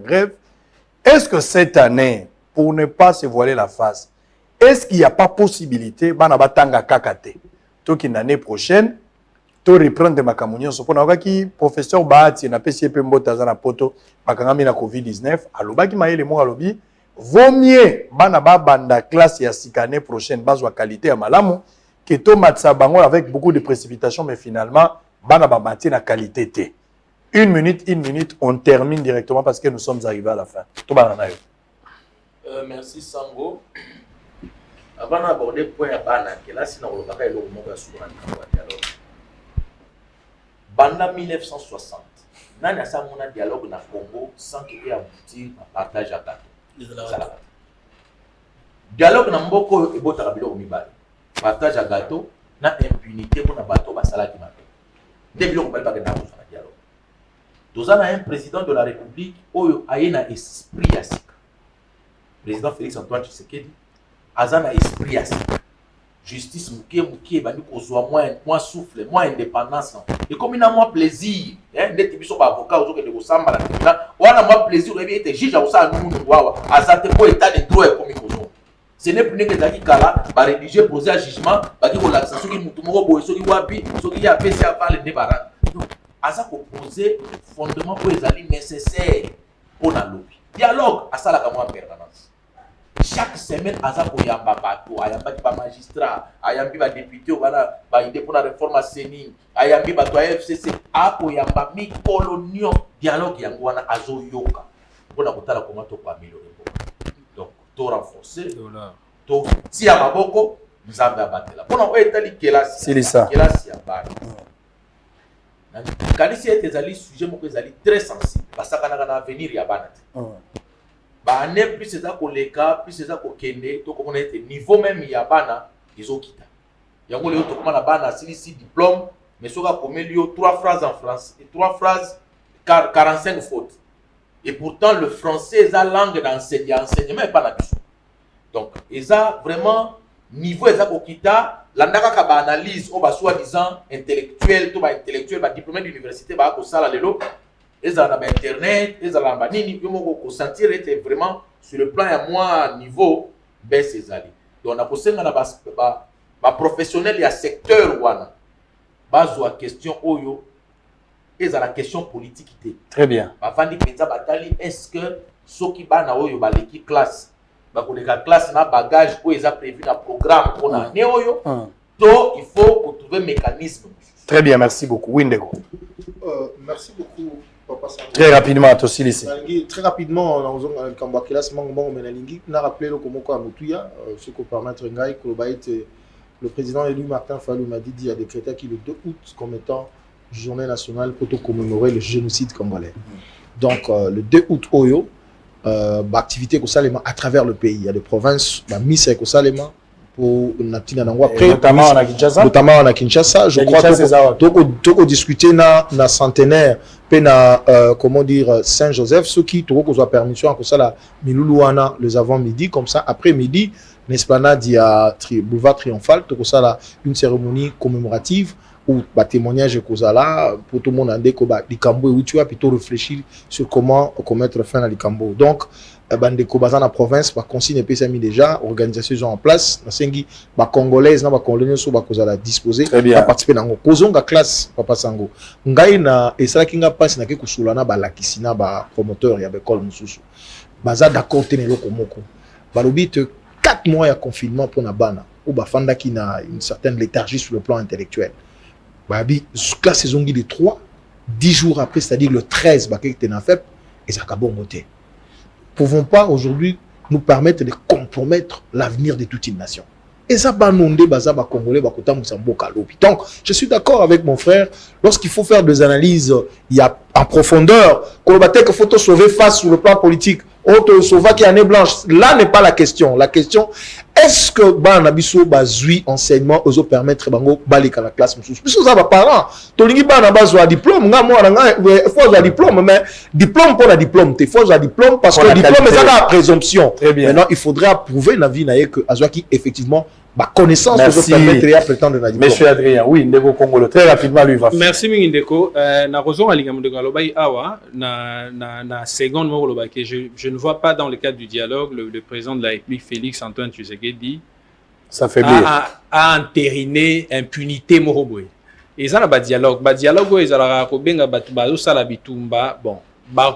grève. Est-ce que cette année, pour ne pas se voiler la face, est-ce qu'il n'y a pas possibilité, l'année prochaine, de reprendre ma communion? Professeur Bahati, na PCP Mbota na poto, bakangami na COVID-19, alobaki maye le mo alobi, vaut mieux banda classe ya année prochaine, bazwa qualité ya malamu, que to matsa bango avec beaucoup de précipitations, mais finalement, bana ba bâti na qualité T. Une minute, on termine directement parce que nous sommes arrivés à la fin. Merci Sango. Avant d'aborder le point à Bana, là, si on va le dialogue. Banda 1960, nous avons un dialogue dans le Congo sans qu'il y ait abouti à partage à gâteau. Dialogue dans le Congo est partage à gâteau, na impunité pour na bateau basala qui matin. Depuis on parle pas de dialogue. Nous avons un président de la République oyo ayena esprit asika. Président Félix Antoine Tshisekedi azana esprit asika. Justice mukie bandi kozwa moins souffle, moins indépendance. Et comme il a moins plaisir, d'être biso ba avocat ozo ke de kosamba la tribunal, wana moins plaisir et être juge osa nunu wawa, azate ko état de droit comme kozo. Ce n'est plus que Zaki Kala va rédiger, poser un jugement, va dire que l'accession qui moutoumoro, ceux qui wapi, ceux qui a PC à parler de débarras. Donc, à ça qu'on poser fondement pour les alliés nécessaires pour la lobby. Dialogue à ça la caméra permanence. chaque semaine aza koyamba bato ayambaki bamagistrat ayambi badepute wana baide mpona réforme ya seni ayambi bato ya fcc akoyamba mikolo nio dialogue yango wana azoyoka mpona kotala koma tokoameliore donc to renforcer totia maboko nzambe abatela mpona oyo etali kelasi ya bana kanisi ete ezali sujet moko ezali très sensible basakanaka na avenir ya bana te bane plus eza koleka plus eza kokende tokomona ete niveau même ya bana ezokita yango leo tokoma na bana asilisi diplôme mais soki akomeli yo 3 phrases en français et 3 phrases 45 fautes et pourtant le français eza langue d'enseignement et pas na biso donc eza vraiment niveau eza kokita landaka ka ba analyse o ba soi-disant intellectuel to ba intellectuel ba diplômé d'université ba ko sala lelo eza na ba internet eza na ba nini yo moko ko sentir était vraiment sur le plan ya moi niveau baisse ezali donc na kosenga na ba professionnel ya secteur wana bazwa question oyo eza la question politique té très bien bavandi penza batali est-ce que soki bana oyo baleki classe bakoleka classe na bagage oyo eza prévu na programme pour année oyo to il faut trouver mécanisme. Très bien, merci beaucoup. Windego. Merci beaucoup, Papa Sango. Très rapidement, à Tossi ici. Très rapidement, on a Kambakela, on a rappelé le Komoko Amoutuya, ce qu'on permettre Ngaï, le président élu Martin Fayulu m'a dit il y a décrété qu'il le 2 août comme étant journée nationale pour commémorer le génocide congolais. Donc, le 2 août, Oyo, activité à travers le pays. Il y a des provinces, Miss et Kosalema, pour notamment à Kinshasa. Je crois que tu discuter na centenaire, comment dire, Saint-Joseph, ceux qui ont permission à Kosala, Miloulouana, les avant-midi, comme ça, après-midi, l'esplanade, il y a boulevard triomphal, une cérémonie commémorative ou témoignage Kozala pour tout le monde andé ko Likambo où tu as plutôt réfléchir sur comment mettre fin à Likambo. Donc bande ko bazana province ba consigne pesa mis déjà organisation en place na sengi ba congolaise na ba congolais so ba Kozala disposer à participer dans kozonga classe Papa Sango ngai na esala kinga passe na ke kusulana ba lakisina ba promoteur ya bekol mususu baza d'accord tenelo komoko balobi te 4 mois ya confinement pour na bana ou ba fanda qui na une certaine léthargie sur le plan intellectuel. Babi, classe saison de 3, 10 jours après, c'est-à-dire le 13, et ça a bon voté. Nous ne pouvons pas aujourd'hui nous permettre de compromettre l'avenir de toute une nation. Et ça, Congolais, donc, je suis d'accord avec mon frère, lorsqu'il faut faire des analyses, il y a en profondeur, qu'il faut sauver face sur le plan politique, autre sauver qui est année blanche. Là n'est pas la question. La question, est-ce que Banabiso bazui enseignement aux permettre bango balika la classe mususu? Biso za ba parents, tolingi bana bazwa diplôme, nga moi nga faut za diplôme mais diplôme pour la diplôme, il faut za diplôme parce que diplôme c'est la présomption. Maintenant, il faudrait approuver na vie naie que azwaki effectivement ba connaissance aux permettre à prétendre na diplôme. Monsieur Adrien, oui, Ndeko Congolo très rapidement lui va. Merci Ndeko. Na raison alinga mundeko lobai awa na seconde mot lobai que je ne vois pas dans le cadre du dialogue le président de la République Félix Antoine Tshisekedi a entériné impunité moroboy. Et ça na dialogue ezala ko benga batu bazo sala bitumba bon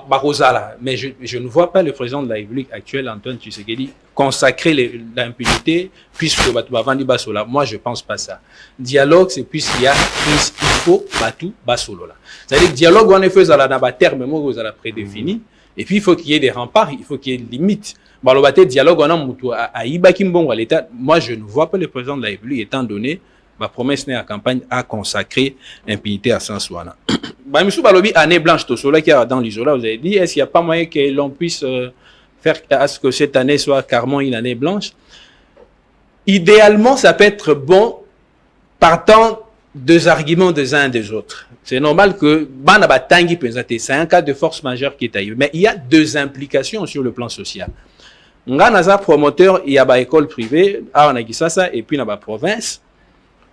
Barosala, mais je ne vois pas le président de la République actuelle, Antoine Tshisekedi, consacrer l'impunité puisque Batu Basola. Moi, je ne pense pas ça. Dialogue, c'est puisqu'il y a il faut Batu Basolola. C'est-à-dire que dialogue, en effet, ça a terme, vous avez prédéfini. Et puis, il faut qu'il y ait des remparts, il faut qu'il y ait des limites. Balobate dialogue, on a à Ibakimbongo à l'État. Moi, je ne vois pas le président de la République étant donné ma promesse n'est à campagne à consacrer l'impunité à Sansouana. Bamisou Balobi, année blanche, tout cela qui est dans l'isola, vous avez dit, est-ce qu'il n'y a pas moyen que l'on puisse faire à ce que cette année soit carrément une année blanche? Idéalement, ça peut être bon partant des arguments des uns et des autres. C'est normal que c'est un cas de force majeure qui est arrivé. Mais il y a deux implications sur le plan social. Nganaza promoteur, il y a une école privée, et puis dans la province.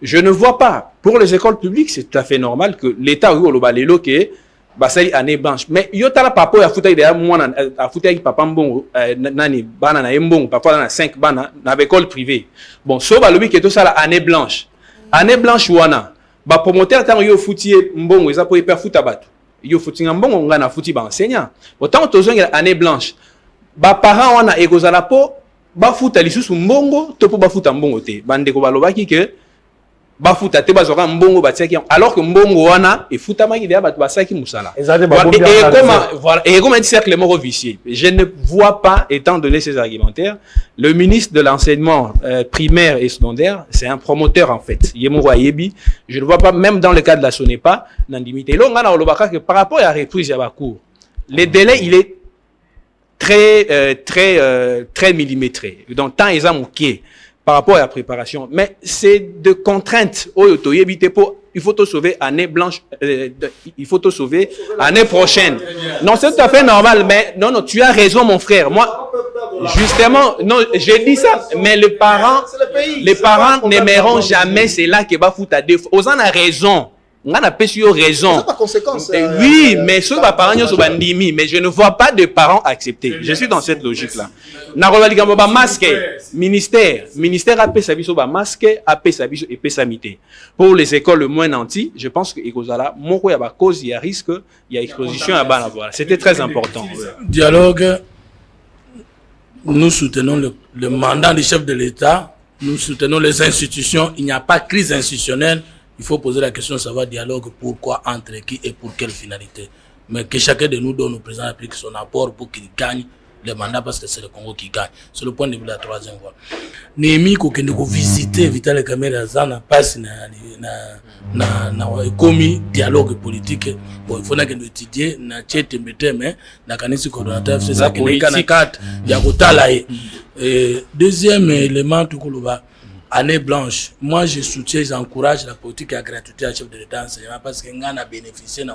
Je ne vois pas. Pour les écoles publiques, c'est tout à fait normal que l'État ou le balélo qui est année blanche. Mais il y a papa à foutre derrière moi à foutre papa mbongo nani bana na mbongo papa na 5 bana na école privée. Bon, so balobi qui est tout ça la année blanche. Année blanche wana ba promoteur tant yo fouti mbongo eza pour hyper fouta batu. Yo fouti mbongo ngana fouti ba enseignant. Autant tozonga année blanche. Ba parents wana ekozala po bafuta lisusu mbongo to po bafuta mbongo te bandeko balobaki que bafuta te bazoka mbongo batiaki alors que mbongo wana efutamaki deya bato basaki musala et comme un cercle moko vicieux. Je ne vois pas, étant donné ces argumentaires, le ministre de l'enseignement primaire et secondaire, c'est un promoteur en fait. Yemoro Ayebi, je ne vois pas, même dans le cas de la Sonepa, n'indimité. Et là, on a olobaka que par rapport à la reprise de la cour, le délai, il est très millimétré. Donc, tant ils ont manqué par rapport à la préparation. Mais c'est de contraintes. Il faut te sauver année blanche. Il faut te sauver année prochaine. Non, c'est tout à fait normal. Mais non, tu as raison, mon frère. Moi, justement, non, j'ai dit ça. Mais les parents n'aimeront jamais. C'est là que va foutre à défaut. Aux en a raison. On a raison. C'est pas conséquence. Oui, mais ceux qui parents sont bandimi, mais je ne vois pas de parents accepter. Je suis dans cette logique-là. Narovaligamba masque, ministère a payé sa biso masque, a payé sa biso et payé sa mité. Pour les écoles le moins nantis, je pense que Ekozala, moko ya ba cause, il y a risque, il y a exposition à bas voilà. C'était très important. Dialogue, nous soutenons le mandat du chef de l'État, nous soutenons les institutions, il n'y a pas de crise institutionnelle. Il faut poser la question de savoir dialogue, pourquoi, entre qui et pour quelle finalité. Mais que chacun de nous donne au président de la République son apport pour qu'il gagne le mandat parce que c'est le Congo qui gagne. C'est le point de vue de la troisième voie. Némi, quand nous visiter Vital Kamere Zana, passe na commis dialogue politique. Bon, il faut que nous étudier, na tchète mbete, mais na kanisi coordonnateur, c'est ça qui n'est qu'à 4, Yakotalae. Deuxième élément, tout le monde. Année blanche, moi je soutiens, j'encourage la politique à gratuité à chef de l'État enseignement parce que nous avons bénéficié,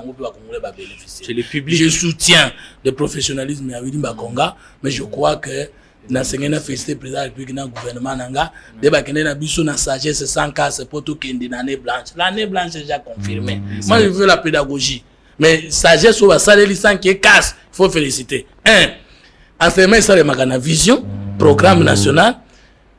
c'est le public. Je soutiens le professionnalisme à Willy Bakonga, mais je crois que l'enseignement félicité président de la République dans le gouvernement Nanga, débat qui n'a pas na sagesse sans casse pour tout qui est une année blanche. L'année blanche est déjà confirmée. Moi je veux la pédagogie, mais sagesse ou salaire sans qui est casse, il faut féliciter. Enseignement ça le vision, programme national,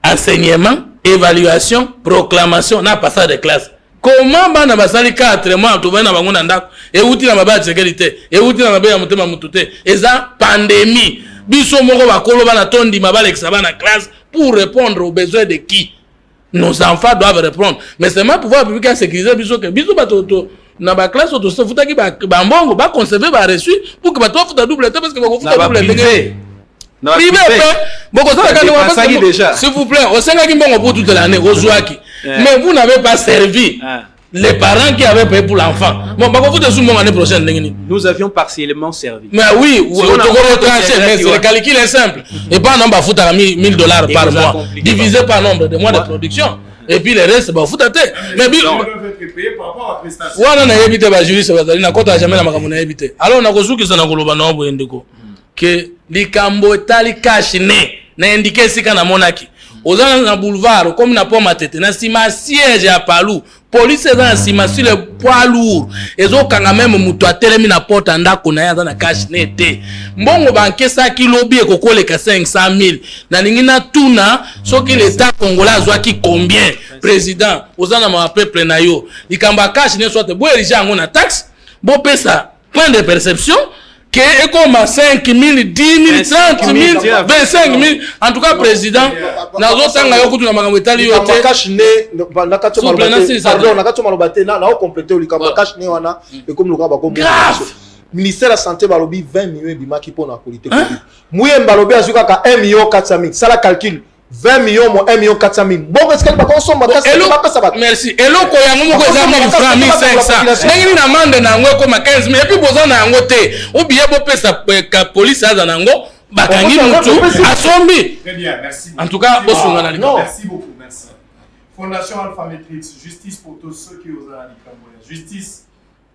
enseignement. Évaluation, proclamation, na passage de classe. Comment bana basali 4 mois to bana bango na ndako et outi na mabaya de sécurité et outi na mabaya mutema mutute eza pandémie biso moko bakolo bana tondi mabala examen na classe pour répondre aux besoins de qui nos enfants doivent répondre mais c'est ma pouvoir public à sécuriser biso que biso batoto na ba classe to se futaki ba mbongo ba conserver ba reçu pour que bato futa double parce que ba futa double s'il vous plaît, au Sénégal pour toute l'année, mais vous n'avez pas servi les parents qui avaient payé pour l'enfant. Bon, l'année prochaine. Nous avions partiellement servi. Mais oui, mais le calcul est simple. Et pas un nombre de $1000 par mois, divisé par nombre de mois de production. Et puis le reste, bah, foutate. Mais bien, que likambo etali cash ne na indiqué sika na monaki ozana na boulevard comme na poma tete na sima siège ya palu police eza na sima sur le poids lourd ezo kanga même mutu atelemi na porte ndako na yaza na cash ne te mbongo bankesa ki lobby ekokoleka 500,000 na ningi na tuna soki l'état congolais azwaki combien président ozana ma peuple na yo likambo cash ne soit bo erija ngo na taxe bo pesa point de perception que est comme 5 000, 10 000, 30 000, 25 000. En tout cas, président, nous avons complété ministère de la santé balobi 20 millions bimaki pour la qualité Covid. Mouye balobi azuka 1 million 400 000. Ça la calcul 20 millions mo 1 million 400 000. Bon est-ce que pas consomme merci. Et lo ko yango moko eza 1500. Ndengi na mande na ngo ko 15 000 et puis boza na ngo te. Ou bien bo pesa ka police aza na ngo bakangi mutu asombi. Très bien, merci. En tout cas, bosunga na likambo. Merci beaucoup, merci. Fondation Alpha Matrix, justice pour tous ceux qui osent la likambo. Justice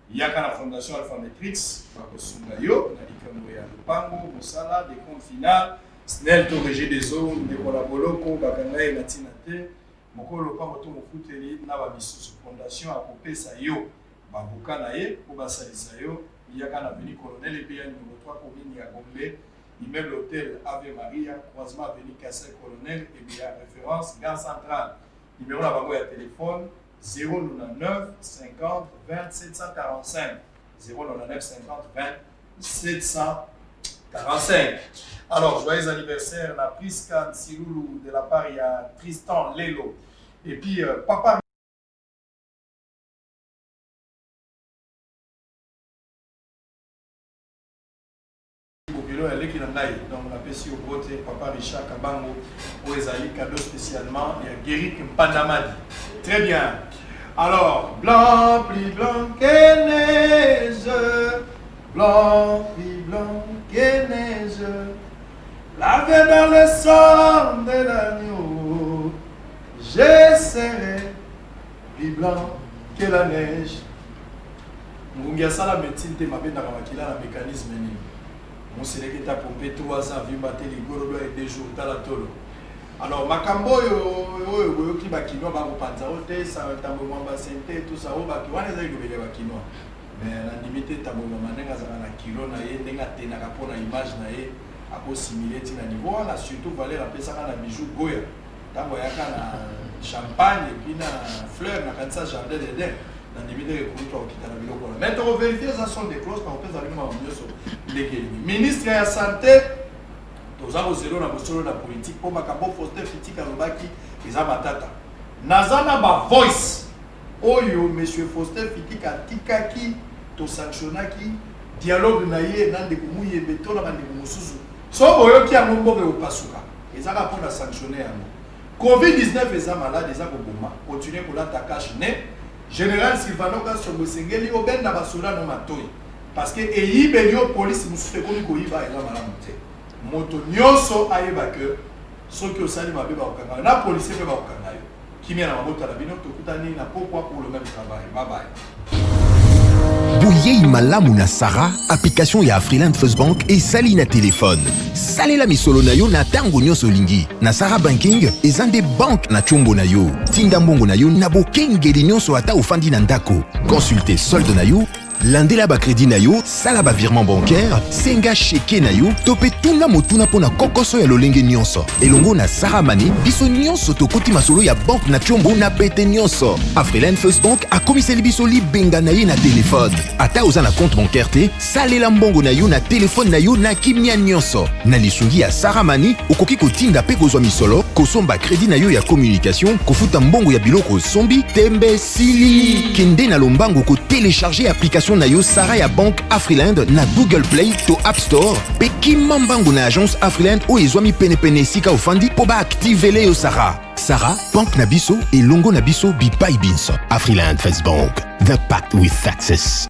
il y a la Fondation Alpha Matrix, Bakosungayo, Nalikamboya, Pango, Moussala, des comptes finales, Snell Torégé des eaux, des Kolaboloko, Bakanga et Latinate, Mokolo Pamoto Mokuteli, Nabamisu, Fondation à Popé Sayo, Babukanaye, Obasali Sayo, il y a qu'un avenue Colonel et puis numéro 3 commune à Gombe, immeuble hôtel Ave Maria, croisement avenue Kassel Colonel et bien référence Gare Centrale. Numéro là à téléphone 099 50 20 745 099 50 20 745 45. Alors, joyeux anniversaire à Priska Nsiloulou de la part il y a Tristan Lelo. Et puis, papa. Donc, on appelle ici au côté papa Richard Kabango, au Ezali, cadeau spécialement, il y a Guéric Mpandamadi. Très bien. Alors, blanc, plus blanc que neige, blanc, plus blanc que neige, lavé dans le sang de l'agneau, je serai plus blanc que la neige. Mungia sala médecine te mabé na kamakila na mécanisme ni. Mon sélecteur t'a pompé 3 ans, vu battre les gros et 2 jours dans la tolo. Alors, Makambo, qui va kino, va vous panzarote, ça va tambo mamba santé, tout ça, on va qui va les aider à kino. Mais la limite, tambo mamba n'a pas na kilo na ye, n'a pas na capona image na ye, à cause similaire à niveau, là surtout valer la pesa na bijou goya. Tambo yaka na champagne et puis na fleur, na kansa jardin d'Éden. La limite de couture qui t'a la bilo. Maintenant, on vérifie ça sont des clauses, on peut aller dans le mieux sur les ministre de la santé. Nous avons zéro dans la politique pour Makambo Foster Fitika Lobaki et Zamatata. Nazana ba voice. Oyo monsieur Foster Fitika Tikaki to sanctionnaki dialogue naie nan de kumuye betola bande mususu. So oyo ki amombo be opasuka. Ezaka pour la sanctionner amo. Covid-19 eza malade eza koboma. Continuer pour l'attaquage né. Général Silvano Kasongo Sengeli obenda basura no matoi. Parce que eyibe yo police mususu ko ko yiba eza malamu te. Moto nyonso ayeba que soki osali mabe ba okanga na policier pe ba okanga yo kimia na mabota la bino tokutani na pourquoi pour le même travail. Bye bye. Bouyei malamu na Sarah, application ya Afriland First Bank et sali na téléphone. Salela misolo na yo na tango nyonso lingi. Na Sarah Banking ezande bank na chombo na yo. Tinda mbongo na yo na bokengeli nyonso ata ofandi na ndako. Consultez solde na yo. Landela ba crédit na yo, sala ba virement bancaire, senga cheke na yo, topé tuna motuna pona kokoso ya lolenge nyonso. Elongo na Sarah Mani, biso nyonso tokoti masolo ya banque na chombo na pete nyonso. Afriland First Bank a komiseli biso li benga na ye na téléphone. Ata oza na compte bancaire te, salela mbongo na yo na téléphone na yo na kimia nyonso. Na lisungi ya Sarah Mani, okoki kotinda pe kozwa misolo, kosomba crédit na yo ya communication, kofuta mbongo ya biloko sombi, tembe sili. Kende na lombango ko télécharger application na yo Sarah ya Bank Afriland na Google Play to App Store pe kimambango na agence Afriland o ezwami penepene sika ofandi po ba activele yo Sarah. Sarah, Bank na biso et longo na biso bipai binso. Afriland First Bank, the pact with success.